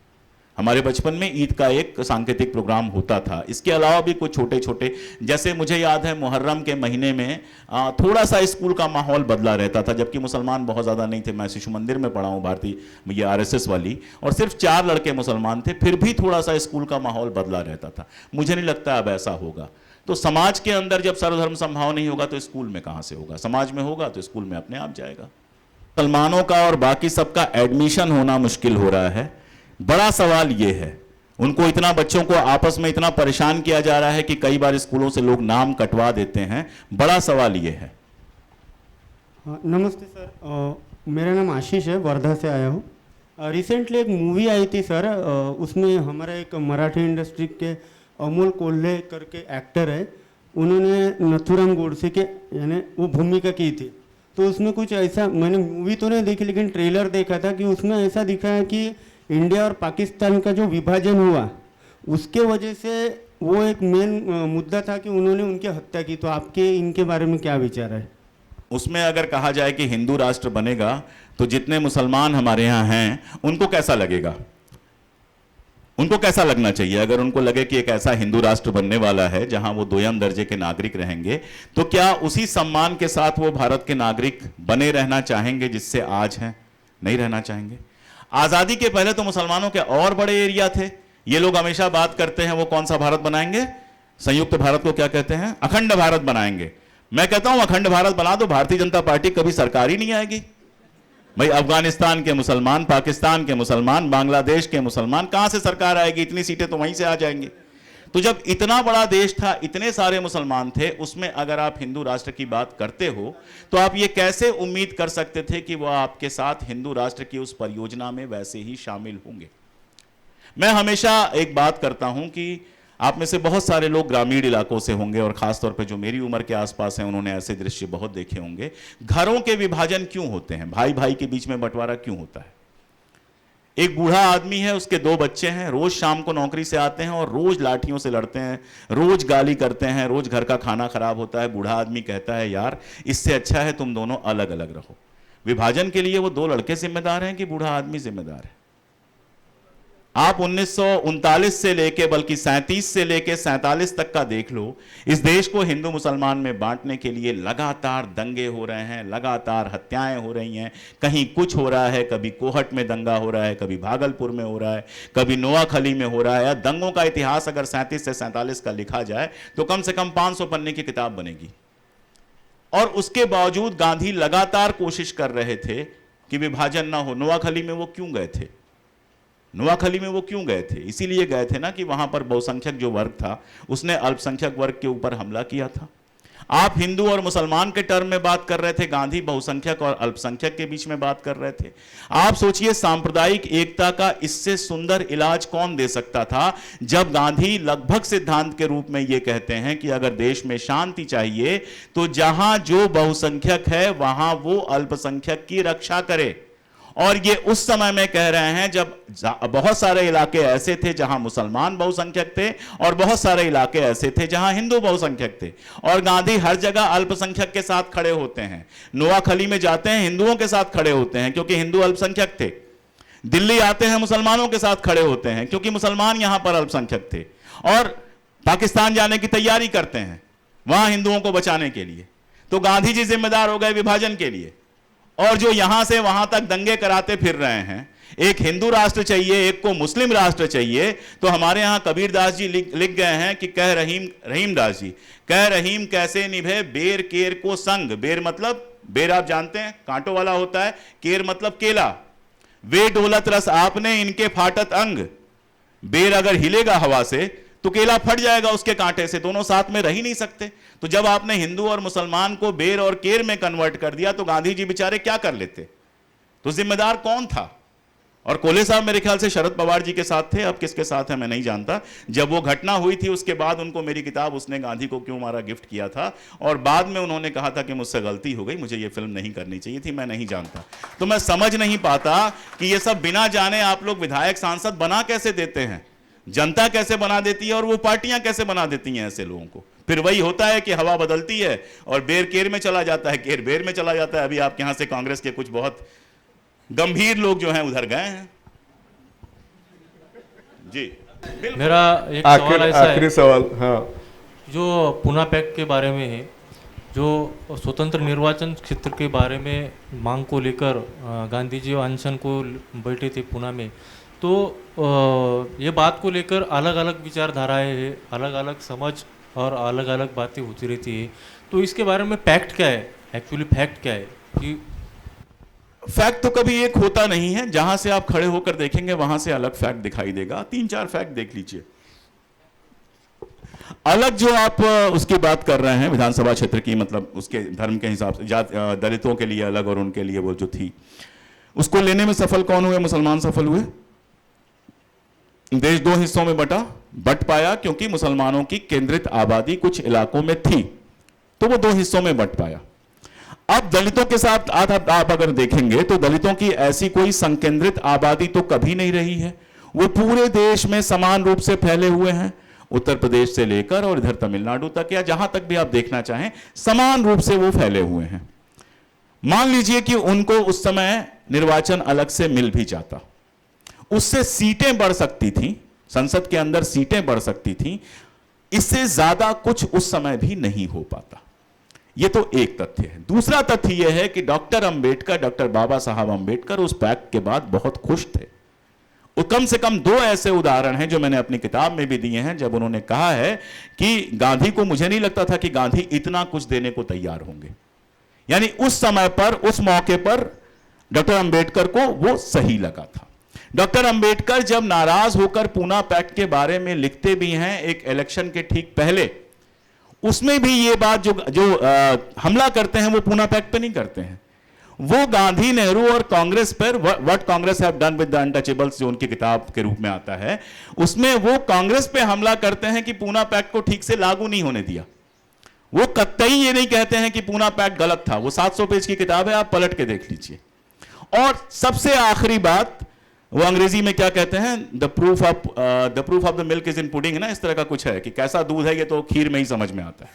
हमारे बचपन में ईद का एक सांकेतिक प्रोग्राम होता था। इसके अलावा भी कुछ छोटे छोटे, जैसे मुझे याद है मुहर्रम के महीने में थोड़ा सा स्कूल का माहौल बदला रहता था, जबकि मुसलमान बहुत ज़्यादा नहीं थे। मैं शिशु मंदिर में पढ़ा हूँ, भारतीय ये RSS वाली, और सिर्फ 4 लड़के मुसलमान थे, फिर भी थोड़ा सा स्कूल का माहौल बदला रहता था। मुझे नहीं लगता अब ऐसा होगा। तो समाज के अंदर जब सर्वधर्म संभाव नहीं होगा तो स्कूल में कहाँ से होगा? समाज में होगा तो स्कूल में अपने आप जाएगा। मुसलमानों का और बाकी सबका एडमिशन होना मुश्किल हो रहा है। बड़ा सवाल यह है, उनको इतना, बच्चों को आपस में इतना परेशान किया जा रहा है कि कई बार स्कूलों से लोग नाम कटवा देते हैं। बड़ा सवाल यह है। नमस्ते सर, मेरा नाम आशीष है, वर्धा से आया हूँ। रिसेंटली एक मूवी आई थी सर, उसमें हमारा एक मराठी इंडस्ट्री के अमोल कोल्हे करके एक्टर है, उन्होंने नथुराम गोडसे के यानी वो भूमिका की थी। तो उसमें कुछ ऐसा, मैंने मूवी तो नहीं देखी लेकिन ट्रेलर देखा था कि उसमें ऐसा दिखा है कि इंडिया और पाकिस्तान का जो विभाजन हुआ उसके वजह से वो एक मेन मुद्दा था कि उन्होंने उनकी हत्या की। तो आपके इनके बारे में क्या विचार है? उसमें अगर कहा जाए कि हिंदू राष्ट्र बनेगा तो जितने मुसलमान हमारे यहाँ हैं उनको कैसा लगेगा? उनको कैसा लगना चाहिए? अगर उनको लगे कि एक ऐसा हिंदू राष्ट्र बनने वाला है जहां वो 2ym दर्जे के नागरिक रहेंगे, तो क्या उसी सम्मान के साथ वो भारत के नागरिक बने रहना चाहेंगे जिससे आज हैं? नहीं रहना चाहेंगे। आजादी के पहले तो मुसलमानों के और बड़े एरिया थे। ये लोग हमेशा बात करते हैं वो कौन सा भारत बनाएंगे? संयुक्त भारत को क्या कहते हैं? अखंड भारत बनाएंगे। मैं कहता हूं अखंड भारत बना दो, भारतीय जनता पार्टी कभी सरकार ही नहीं आएगी। भाई अफगानिस्तान के मुसलमान, पाकिस्तान के मुसलमान, बांग्लादेश के मुसलमान, कहां से सरकार आएगी? इतनी सीटें तो वहीं से आ जाएंगी। तो जब इतना बड़ा देश था, इतने सारे मुसलमान थे, उसमें अगर आप हिंदू राष्ट्र की बात करते हो तो आप ये कैसे उम्मीद कर सकते थे कि वह आपके साथ हिंदू राष्ट्र की उस परियोजना में वैसे ही शामिल होंगे? मैं हमेशा एक बात करता हूं कि आप में से बहुत सारे लोग ग्रामीण इलाकों से होंगे और खासतौर पे जो मेरी उम्र के आसपास हैं उन्होंने ऐसे दृश्य बहुत देखे होंगे। घरों के विभाजन क्यों होते हैं? भाई भाई के बीच में बंटवारा क्यों होता है? एक बूढ़ा आदमी है, उसके 2 बच्चे हैं, रोज शाम को नौकरी से आते हैं और रोज लाठियों से लड़ते हैं, रोज गाली करते हैं, रोज घर का खाना खराब होता है। बूढ़ा आदमी कहता है यार इससे अच्छा है तुम दोनों अलग अलग रहो। विभाजन के लिए वो 2 लड़के जिम्मेदार हैं कि बूढ़ा आदमी जिम्मेदार है? आप 1939 से लेके बल्कि 37 से लेके 47 तक का देख लो, इस देश को हिंदू मुसलमान में बांटने के लिए लगातार दंगे हो रहे हैं, लगातार हत्याएं हो रही हैं। कहीं कुछ हो रहा है, कभी कोहट में दंगा हो रहा है, कभी भागलपुर में हो रहा है, कभी नोआखली में हो रहा है। दंगों का इतिहास अगर 37 से 47 का लिखा जाए तो कम से कम 500 पन्ने की किताब बनेगी। और उसके बावजूद गांधी लगातार कोशिश कर रहे थे कि विभाजन ना हो। नोआखली में वो क्यों गए थे? नोआखली में वो क्यों गए थे? इसीलिए गए थे ना कि वहां पर बहुसंख्यक जो वर्ग था उसने अल्पसंख्यक वर्ग के ऊपर हमला किया था। आप हिंदू और मुसलमान के टर्म में बात कर रहे थे, गांधी बहुसंख्यक और अल्पसंख्यक के बीच में बात कर रहे थे। आप सोचिए सांप्रदायिक एकता का इससे सुंदर इलाज कौन दे सकता था जब गांधी लगभग सिद्धांत के रूप में यह कहते हैं कि अगर देश में शांति चाहिए तो जहां जो बहुसंख्यक है वहां वो अल्पसंख्यक की रक्षा करे। और ये उस समय में कह रहे हैं जब बहुत सारे इलाके ऐसे थे जहां मुसलमान बहुसंख्यक थे और बहुत सारे इलाके ऐसे थे जहां हिंदू बहुसंख्यक थे। और गांधी हर जगह अल्पसंख्यक के साथ खड़े होते हैं। नोआखली में जाते हैं हिंदुओं के साथ खड़े होते हैं क्योंकि हिंदू अल्पसंख्यक थे। दिल्ली आते हैं मुसलमानों के साथ खड़े होते हैं क्योंकि मुसलमान यहां पर अल्पसंख्यक थे। और पाकिस्तान जाने की तैयारी करते हैं वहां हिंदुओं को बचाने के लिए। तो गांधी जी जिम्मेदार हो गए विभाजन के लिए। और जो यहां से वहां तक दंगे कराते फिर रहे हैं, एक हिंदू राष्ट्र चाहिए, एक को मुस्लिम राष्ट्र चाहिए, तो हमारे यहां कबीरदास जी लिख गए हैं कि कह रहीमदास जी कह रहीम कैसे निभे बेर केर को संग। बेर मतलब, बेर आप जानते हैं कांटों वाला होता है, केर मतलब केला। वे डोलत रस आपने इनके फाटत अंग। बेर अगर हिलेगा हवा से तो केला फट जाएगा उसके कांटे से, दोनों साथ में रह ही नहीं सकते। तो जब आपने हिंदू और मुसलमान को बेर और केर में कन्वर्ट कर दिया तो गांधी जी बेचारे क्या कर लेते? तो जिम्मेदार कौन था? और कोल्हे साहब मेरे ख्याल से शरद पवार जी के साथ थे, अब किसके साथ है मैं नहीं जानता। जब वो घटना हुई थी उसके बाद उनको मेरी किताब उसने गांधी को क्यों मारा गिफ्ट किया था, और बाद में उन्होंने कहा था कि मुझसे गलती हो गई, मुझे ये फिल्म नहीं करनी चाहिए थी, मैं नहीं जानता। तो मैं समझ नहीं पाता कि ये सब बिना जाने आप लोग विधायक सांसद बना कैसे देते हैं, जनता कैसे बना देती है और वो पार्टियां कैसे बना देती हैं ऐसे लोगों को। फिर वही होता है कि हवा बदलती है और बेर केर में चला जाता है, केर बेर में चला जाता है। अभी आपके यहां से कांग्रेस के कुछ बहुत गंभीर लोग जो हैं उधर गए हैं जी। मेरा एक सवाल ऐसा आखिरी है सवाल, हाँ। जो पूना पैक्ट के बारे में है, जो स्वतंत्र निर्वाचन क्षेत्र के बारे में मांग को लेकर गांधी जी अनशन को बैठे थे पूना में, तो ये बात को लेकर अलग अलग विचारधाराएं हैं, अलग अलग समझ और अलग अलग बातें होती रहती है। तो इसके बारे में फैक्ट क्या है, एक्चुअली फैक्ट क्या है? कि फैक्ट तो कभी एक होता नहीं है, जहां से आप खड़े होकर देखेंगे वहां से अलग फैक्ट दिखाई देगा। 3-4 फैक्ट देख लीजिए। अलग जो आप उसकी बात कर रहे हैं विधानसभा क्षेत्र की, मतलब उसके धर्म के हिसाब से दलितों के लिए अलग और उनके लिए वो जो थी, उसको लेने में सफल कौन हुए? मुसलमान सफल हुए। देश 2 हिस्सों में बट पाया क्योंकि मुसलमानों की केंद्रित आबादी कुछ इलाकों में थी, तो वो 2 हिस्सों में बट पाया। अब दलितों के साथ आप अगर देखेंगे तो दलितों की ऐसी कोई संकेंद्रित आबादी तो कभी नहीं रही है, वो पूरे देश में समान रूप से फैले हुए हैं, उत्तर प्रदेश से लेकर और इधर तमिलनाडु तक, या जहां तक भी आप देखना चाहें समान रूप से वो फैले हुए हैं। मान लीजिए कि उनको उस समय निर्वाचन अलग से मिल भी जाता, उससे सीटें बढ़ सकती थी, संसद के अंदर सीटें बढ़ सकती थी, इससे ज्यादा कुछ उस समय भी नहीं हो पाता। यह तो एक तथ्य है। दूसरा तथ्य यह है कि डॉक्टर बाबा साहब अंबेडकर उस पैक्ट के बाद बहुत खुश थे। कम से कम 2 ऐसे उदाहरण हैं जो मैंने अपनी किताब में भी दिए हैं, जब उन्होंने कहा है कि गांधी को, मुझे नहीं लगता था कि गांधी इतना कुछ देने को तैयार होंगे। यानी उस समय पर, उस मौके पर डॉक्टर अंबेडकर को वो सही लगा था। डॉक्टर अंबेडकर जब नाराज होकर पूना पैक्ट के बारे में लिखते भी हैं एक इलेक्शन के ठीक पहले, उसमें भी ये बात जो हमला करते हैं वो पूना पैक्ट पे नहीं करते हैं, वो गांधी, नेहरू और कांग्रेस पर, what Congress have done with the untouchables जो उनकी किताब के रूप में आता है, उसमें वो कांग्रेस पे हमला करते हैं कि पूना पैक्ट को ठीक से लागू नहीं होने दिया। वो कतई ये नहीं कहते हैं कि पूना पैक्ट गलत था। वो 700 पेज की किताब है, आप पलट के देख लीजिए। और सबसे आखिरी बात, वो अंग्रेजी में क्या कहते हैं, the proof of the milk is in pudding, है ना, इस तरह का कुछ है कि कैसा दूध है ये तो खीर में ही समझ में आता है।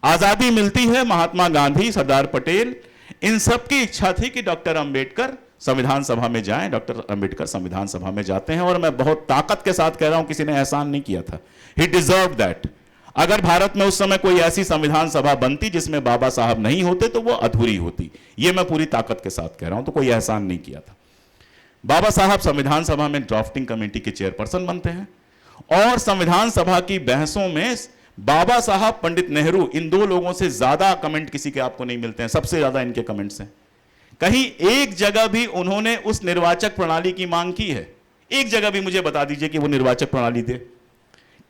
आजादी मिलती है, महात्मा गांधी, सरदार पटेल, इन सब की इच्छा थी कि डॉक्टर अंबेडकर संविधान सभा में जाएं। डॉक्टर अंबेडकर संविधान सभा में जाते हैं, और मैं बहुत ताकत के साथ कह रहा हूं, किसी ने एहसान नहीं किया था। He deserve that. अगर भारत में उस समय कोई ऐसी संविधान सभा बनती जिसमें बाबा साहब नहीं होते तो वो अधूरी होती, ये मैं पूरी ताकत के साथ कह रहा हूं, तो कोई एहसान नहीं किया था। बाबा साहब संविधान सभा में ड्राफ्टिंग कमेटी के चेयरपर्सन बनते हैं, और संविधान सभा की बहसों में बाबा साहब, पंडित नेहरू, इन 2 लोगों से ज्यादा कमेंट किसी के आपको नहीं मिलते हैं, सबसे ज्यादा इनके कमेंट्स हैं। कहीं एक जगह भी उन्होंने उस निर्वाचक प्रणाली की मांग की है? एक जगह भी मुझे बता दीजिए कि वो निर्वाचक प्रणाली दे।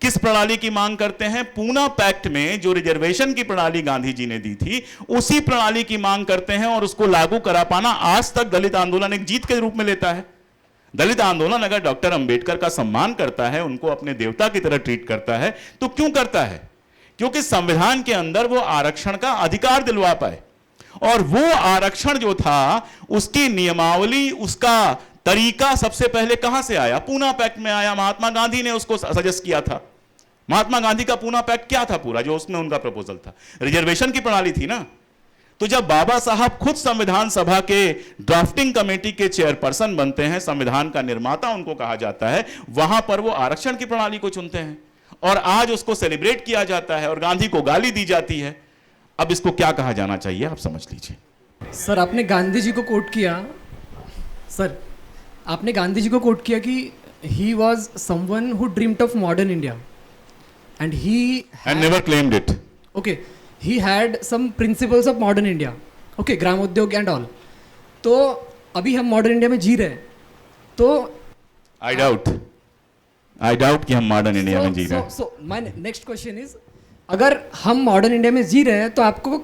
किस प्रणाली की मांग करते हैं? पूना पैक्ट में जो रिजर्वेशन की प्रणाली गांधी जी ने दी थी, उसी प्रणाली की मांग करते हैं, और उसको लागू करा पाना आज तक दलित आंदोलन एक जीत के रूप में लेता है। दलित आंदोलन अगर डॉक्टर अंबेडकर का सम्मान करता है, उनको अपने देवता की तरह ट्रीट करता है, तो क्यों करता है? क्योंकि संविधान के अंदर वो आरक्षण का अधिकार दिलवा पाए, और वो आरक्षण जो था, उसकी नियमावली, उसका तरीका सबसे पहले कहां से आया? पूना पैक्ट में आया। महात्मा गांधी ने उसको सजेस्ट किया था। महात्मा गांधी का पूना पैक्ट क्या था पूरा, जो उसमें उनका प्रपोजल था? रिजर्वेशन की प्रणाली थी ना। तो जब बाबा साहब खुद संविधान सभा के ड्राफ्टिंग कमेटी के चेयरपर्सन बनते हैं, संविधान का निर्माता उनको कहा जाता है, वहां पर वो आरक्षण की प्रणाली को चुनते हैं, और आज उसको सेलिब्रेट किया जाता है, और गांधी को गाली दी जाती है। अब इसको क्या कहा जाना चाहिए, आप समझ लीजिए। सर, आपने गांधी जी को कोट किया, सर आपने गांधी जी को कोट किया कि he was someone who dreamed of modern India and he and never claimed it. Okay, he had some principles of modern India. Okay, ग्रामोद्योग and all. तो अभी हम मॉडर्न इंडिया में जी रहे हैं, तो I doubt कि हम मॉडर्न इंडिया में जी रहे हैं। So my next question is, अगर हम मॉडर्न इंडिया में जी रहे हैं, तो आपको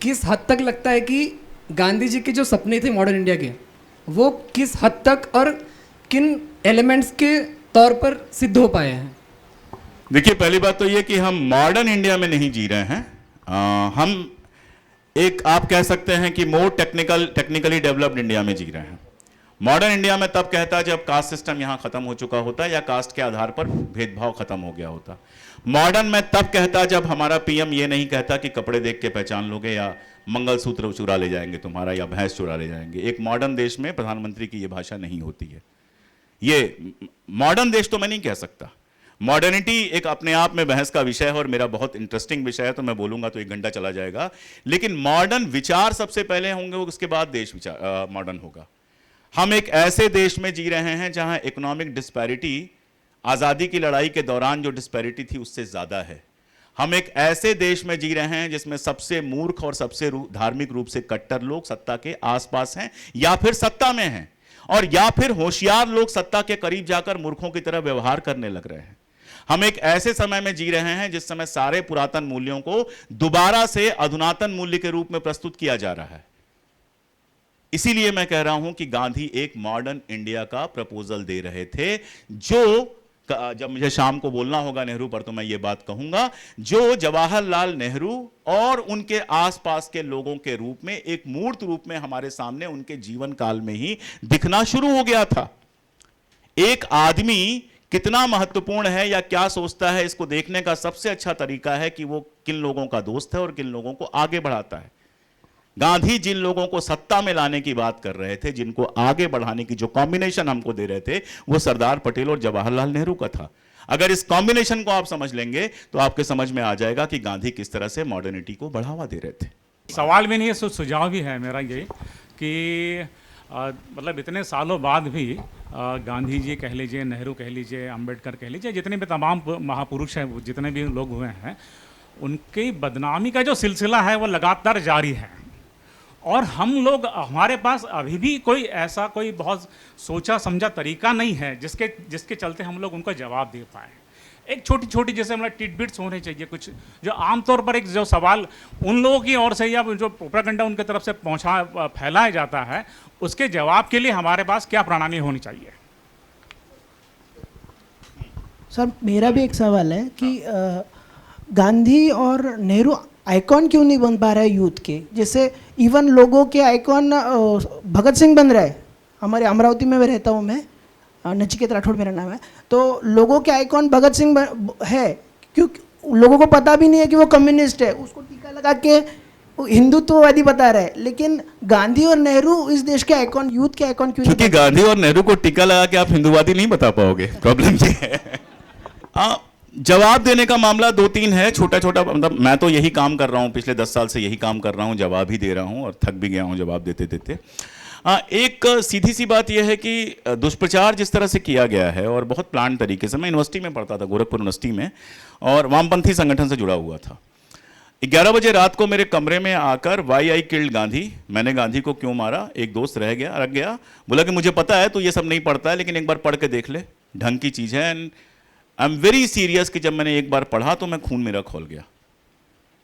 किस हद तक लगता है कि गांधी जी के जो सपने थे मॉडर्न इंडिया के, वो किस हद तक और किन एलिमेंट्स के तौर पर सिद्ध हो पाए हैं? देखिए, पहली बात तो ये कि हम मॉडर्न इंडिया में नहीं जी रहे हैं। हम एक, आप कह सकते हैं कि मोर टेक्निकली डेवलप्ड इंडिया में जी रहे हैं। मॉडर्न इंडिया में तब कहता है जब कास्ट सिस्टम यहां खत्म हो चुका होता है या कास्ट के आधार पर भेदभाव खत्म हो गया होता। मॉडर्न में तब कहता जब हमारा पीएम ये नहीं कहता कि कपड़े देख के पहचान लोगे या मंगलसूत्र चुरा ले जाएंगे तुम्हारा या भैंस चुरा ले जाएंगे। एक मॉडर्न देश में प्रधानमंत्री की ये भाषा नहीं होती है। ये मॉडर्न देश तो मैं नहीं कह सकता। मॉडर्निटी एक अपने आप में बहस का विषय है और मेरा बहुत इंटरेस्टिंग विषय है, तो मैं बोलूंगा तो 1 घंटा चला जाएगा। लेकिन मॉडर्न विचार सबसे पहले होंगे, उसके बाद देश विचार मॉडर्न होगा। हम एक ऐसे देश में जी रहे हैं जहां इकोनॉमिक डिस्पैरिटी आज़ादी की लड़ाई के दौरान जो डिस्पैरिटी थी उससे ज़्यादा है। हम एक ऐसे देश में जी रहे हैं जिसमें सबसे मूर्ख और सबसे धार्मिक रूप से कट्टर लोग सत्ता के आसपास हैं या फिर सत्ता में हैं, और या फिर होशियार लोग सत्ता के करीब जाकर मूर्खों की तरह व्यवहार करने लग रहे हैं। हम एक ऐसे समय में जी रहे हैं जिस समय सारे पुरातन मूल्यों को दोबारा से अधुनातन मूल्य के रूप में प्रस्तुत किया जा रहा है। इसीलिए मैं कह रहा हूं कि गांधी एक मॉडर्न इंडिया का प्रपोजल दे रहे थे, जो जब मुझे शाम को बोलना होगा नेहरू पर तो मैं ये बात कहूंगा, जो जवाहरलाल नेहरू और उनके आसपास के लोगों के रूप में एक मूर्त रूप में हमारे सामने उनके जीवन काल में ही दिखना शुरू हो गया था। एक आदमी कितना महत्वपूर्ण है या क्या सोचता है, इसको देखने का सबसे अच्छा तरीका है कि वो किन लोगों का दोस्त है और किन लोगों को आगे बढ़ाता है। गांधी जिन लोगों को सत्ता में लाने की बात कर रहे थे, जिनको आगे बढ़ाने की जो कॉम्बिनेशन हमको दे रहे थे, वो सरदार पटेल और जवाहरलाल नेहरू का था। अगर इस कॉम्बिनेशन को आप समझ लेंगे तो आपके समझ में आ जाएगा कि गांधी किस तरह से मॉडर्निटी को बढ़ावा दे रहे थे। सवाल भी नहीं है, सुझाव भी है मेरा ये कि मतलब इतने सालों बाद भी गांधी जी कह लीजिए, नेहरू कह लीजिए, अंबेडकर कह लीजिए, जितने भी तमाम महापुरुष हैं, जितने भी लोग हुए हैं, उनकी बदनामी का जो सिलसिला है वो लगातार जारी है। और हम लोग, हमारे पास अभी भी कोई ऐसा कोई बहुत सोचा समझा तरीका नहीं है जिसके चलते हम लोग उनको जवाब दे पाए। एक छोटी छोटी जैसे मतलब टिडबिट्स होने चाहिए, कुछ जो आमतौर पर एक जो सवाल उन लोगों की ओर से या जो प्रोपेगेंडा उनके तरफ से फैलाया जाता है, उसके जवाब के लिए हमारे पास क्या प्रणाली होनी चाहिए। सर, मेरा भी एक सवाल है कि गांधी और नेहरू आइकॉन क्यों नहीं बन पा रहा है यूथ के? जैसे इवन लोगों के आइकॉन भगत सिंह बन रहा है। हमारे अमरावती में रहता हूँ मैं, नचिकेत राठौड़ मेरा नाम है। तो लोगों के आइकॉन भगत सिंह है, क्योंकि लोगों को पता भी नहीं है कि वो कम्युनिस्ट है, उसको टीका लगा के हिंदुत्ववादी बता रहे हैं। लेकिन गांधी और नेहरू इस देश के आइकॉन, यूथ के आइकॉन क्यों? क्योंकि गांधी और नेहरू को टीका लगा के आप हिंदुवादी नहीं बता पाओगे, प्रॉब्लम ये है। जवाब देने का मामला 2-3 है, छोटा छोटा। मतलब मैं तो यही काम कर रहा हूँ, पिछले 10 साल से यही काम कर रहा हूँ, जवाब ही दे रहा हूँ और थक भी गया हूँ जवाब देते देते। एक सीधी सी बात यह है कि दुष्प्रचार जिस तरह से किया गया है और बहुत प्लान तरीके से, मैं यूनिवर्सिटी में पढ़ता था, गोरखपुर यूनिवर्सिटी में, और वामपंथी संगठन से जुड़ा हुआ था। 11 बजे रात को मेरे कमरे में आकर वाई आई किल्ड गांधी, मैंने गांधी को क्यों मारा, एक दोस्त रख गया, बोला कि मुझे पता है तू ये सब नहीं पढ़ता है, लेकिन एक बार पढ़ के देख ले, ढंग की चीज़ है। And I am very serious कि जब मैंने एक बार पढ़ा तो मैं खून मेरा खोल गया।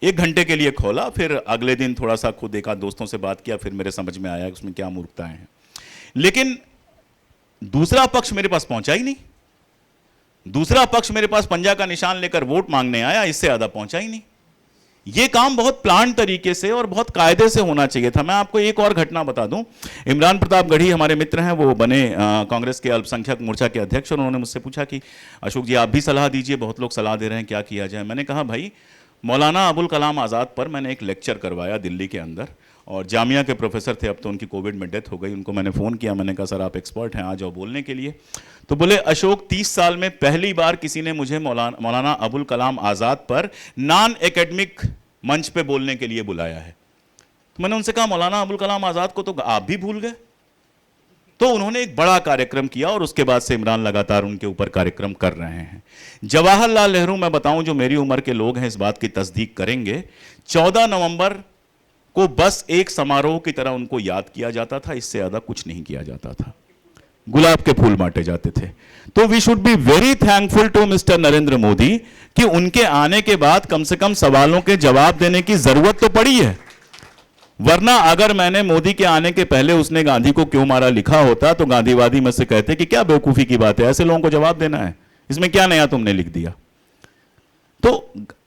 1 घंटे के लिए खोला, फिर अगले दिन थोड़ा सा खुद देखा, दोस्तों से बात किया, फिर मेरे समझ में आया उसमें क्या मूर्खताएं हैं। लेकिन दूसरा पक्ष मेरे पास पहुंचा ही नहीं। दूसरा पक्ष मेरे पास पंजा का निशान लेकर वोट मांगने आया, इससे ज्यादा पहुंचा ही नहीं। ये काम बहुत प्लान तरीके से और बहुत कायदे से होना चाहिए था। मैं आपको एक और घटना बता दूं। इमरान प्रताप गढ़ी हमारे मित्र हैं, वो बने कांग्रेस के अल्पसंख्यक मोर्चा के अध्यक्ष, और उन्होंने मुझसे पूछा कि अशोक जी आप भी सलाह दीजिए, बहुत लोग सलाह दे रहे हैं, क्या किया जाए। मैंने कहा भाई, मौलाना अबुल कलाम आज़ाद पर मैंने एक लेक्चर करवाया दिल्ली के अंदर, और जामिया के प्रोफेसर थे, अब तो उनकी कोविड में डेथ हो गई। उनको मैंने फ़ोन किया, मैंने कहा सर आप एक्सपर्ट हैं, आ जाओ बोलने के लिए। तो बोले अशोक 30 साल में पहली बार किसी ने मुझे मौलाना अबुल कलाम आज़ाद पर नॉन एकेडमिक मंच पे बोलने के लिए बुलाया है। तो मैंने उनसे कहा मौलाना अबुल कलाम आज़ाद को तो आप भी भूल गए। तो उन्होंने एक बड़ा कार्यक्रम किया और उसके बाद से इमरान लगातार उनके ऊपर कार्यक्रम कर रहे हैं। जवाहरलाल नेहरू, मैं बताऊं, जो मेरी उम्र के लोग हैं इस बात की तस्दीक करेंगे, 14 नवंबर को बस एक समारोह की तरह उनको याद किया जाता था, इससे ज्यादा कुछ नहीं किया जाता था। गुलाब के फूल बांटे जाते थे। तो we should be very thankful to Mister Narendra Modi कि उनके आने के बाद कम से कम सवालों के जवाब देने की जरूरत तो पड़ी है। वरना अगर मैंने मोदी के आने के पहले उसने गांधी को क्यों मारा लिखा होता तो गांधीवादी में से कहते कि क्या बेवकूफी की बात है, ऐसे लोगों को जवाब देना है, इसमें क्या नया तुमने लिख दिया। तो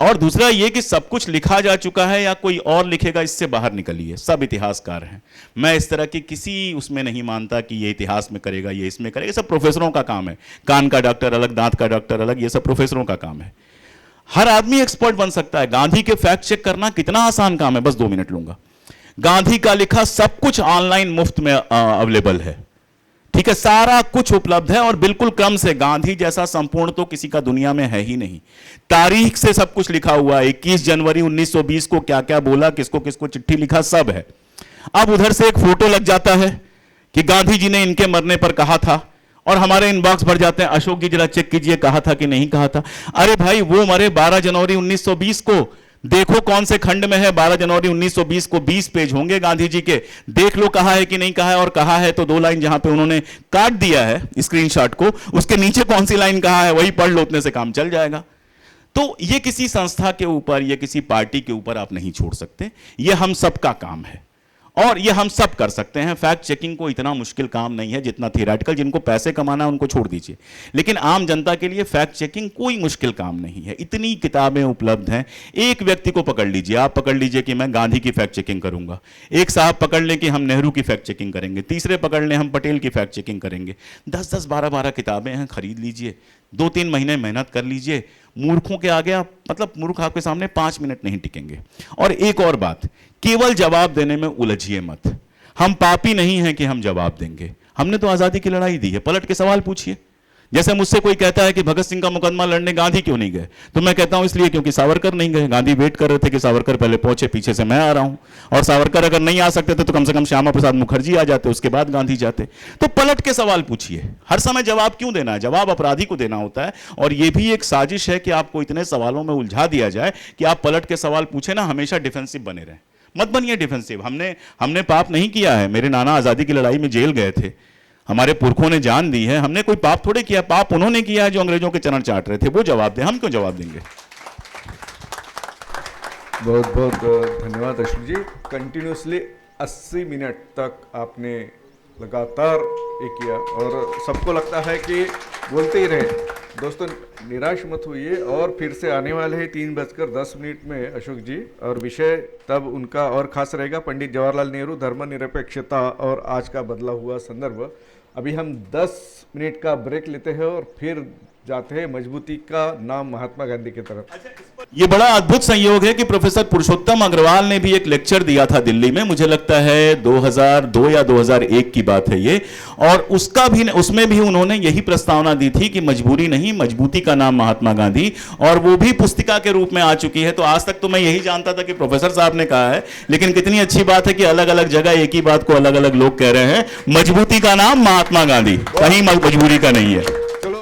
और दूसरा ये कि सब कुछ लिखा जा चुका है या कोई और लिखेगा, इससे बाहर निकलिए। सब इतिहासकार हैं, मैं इस तरह की किसी उसमें नहीं मानता कि ये इतिहास में करेगा, ये इसमें करेगा। सब प्रोफेसरों का काम है, कान का डॉक्टर अलग, दांत का डॉक्टर अलग, ये सब प्रोफेसरों का काम है। हर आदमी एक्सपर्ट बन सकता है। गांधी के फैक्ट चेक करना कितना आसान काम है, बस 2 मिनट लूंगा। गांधी का लिखा सब कुछ ऑनलाइन मुफ्त में अवेलेबल है, ठीक है, सारा कुछ उपलब्ध है और बिल्कुल क्रम से। गांधी जैसा संपूर्ण तो किसी का दुनिया में है ही नहीं। तारीख से सब कुछ लिखा हुआ है, 21 जनवरी 1920 को क्या क्या बोला, किसको किसको चिट्ठी लिखा, सब है। अब उधर से एक फोटो लग जाता है कि गांधी जी ने इनके मरने पर कहा था, और हमारे इनबॉक्स भर जाते हैं, अशोक जी जरा चेक कीजिए कहा था कि नहीं कहा था। अरे भाई वो मरे 12 जनवरी 1920 को, देखो कौन से खंड में है। 12 जनवरी 1920 को 20 पेज होंगे गांधी जी के, देख लो कहा है कि नहीं कहा है, और कहा है तो 2 लाइन जहां पे उन्होंने काट दिया है स्क्रीनशॉट को, उसके नीचे कौन सी लाइन कहा है वही पढ़ लो, उतने से काम चल जाएगा। तो ये किसी संस्था के ऊपर या किसी पार्टी के ऊपर आप नहीं छोड़ सकते, ये हम सबका काम है और ये हम सब कर सकते हैं। फैक्ट चेकिंग को इतना मुश्किल काम नहीं है जितना थियरेटिकल। जिनको पैसे कमाना है उनको छोड़ दीजिए, लेकिन आम जनता के लिए फैक्ट चेकिंग कोई मुश्किल काम नहीं है। इतनी किताबें उपलब्ध हैं। एक व्यक्ति को पकड़ लीजिए, आप पकड़ लीजिए कि मैं गांधी की फैक्ट चेकिंग करूंगा, एक साहब पकड़ लें कि हम नेहरू की फैक्ट चेकिंग करेंगे, तीसरे पकड़ लें हम पटेल की फैक्ट चेकिंग करेंगे। 10-10, 12-12 किताबें हैं, खरीद लीजिए, 2-3 महीने मेहनत कर लीजिए। मूर्खों के आगे आप, मतलब मूर्ख आपके सामने 5 मिनट नहीं टिकेंगे। और एक और बात, केवल जवाब देने में उलझिए मत। हम पापी नहीं हैं कि हम जवाब देंगे, हमने तो आजादी की लड़ाई दी है। पलट के सवाल पूछिए। जैसे मुझसे कोई कहता है कि भगत सिंह का मुकदमा लड़ने गांधी क्यों नहीं गए, तो मैं कहता हूं इसलिए क्योंकि सावरकर नहीं गए। गांधी वेट कर रहे थे कि सावरकर पहले पहुंचे, पीछे से मैं आ रहा हूं, और सावरकर अगर नहीं आ सकते थे तो कम से कम श्यामा प्रसाद मुखर्जी आ जाते, उसके बाद गांधी जाते। तो पलट के सवाल पूछिए। हर समय जवाब क्यों देना है? जवाब अपराधी को देना होता है। और यह भी एक साजिश है कि आपको इतने सवालों में उलझा दिया जाए कि आप पलट के सवाल पूछे ना, हमेशा डिफेंसिव बने रहें। मत बनिए डिफेंसिव। हमने पाप नहीं किया है। मेरे नाना आजादी की लड़ाई में जेल गए थे, हमारे पुरखों ने जान दी है, हमने कोई पाप थोड़े किया। पाप उन्होंने किया है जो अंग्रेजों के चरण चाट रहे थे, वो जवाब दें, हम क्यों जवाब देंगे? बहुत बहुत धन्यवाद अशोक जी। कंटिन्यूसली 80 मिनट तक आपने लगातार ये किया और सबको लगता है कि बोलते ही रहे। दोस्तों निराश मत होइए, और फिर से आने वाले हैं 3:10 में अशोक जी, और विषय तब उनका और खास रहेगा, पंडित जवाहरलाल नेहरू, धर्मनिरपेक्षता और आज का बदला हुआ संदर्भ। अभी हम 10 मिनट का ब्रेक लेते हैं और फिर जाते हैं मजबूती का नाम महात्मा गांधी की तरफ। ये बड़ा अद्भुत संयोग है कि प्रोफेसर पुरुषोत्तम अग्रवाल ने भी एक लेक्चर दिया था दिल्ली में, मुझे लगता है 2002 या 2001 की बात है ये, और उसमें भी उन्होंने यही प्रस्तावना दी थी कि मजबूरी नहीं, मजबूती का नाम महात्मा गांधी, और वो भी पुस्तिका के रूप में आ चुकी है। तो आज तक तो मैं यही जानता था कि प्रोफेसर साहब ने कहा है, लेकिन कितनी अच्छी बात है कि अलग अलग जगह एक ही बात को अलग अलग लोग कह रहे हैं। मजबूती का नाम महात्मा गांधी, कहीं मजबूरी का नहीं है।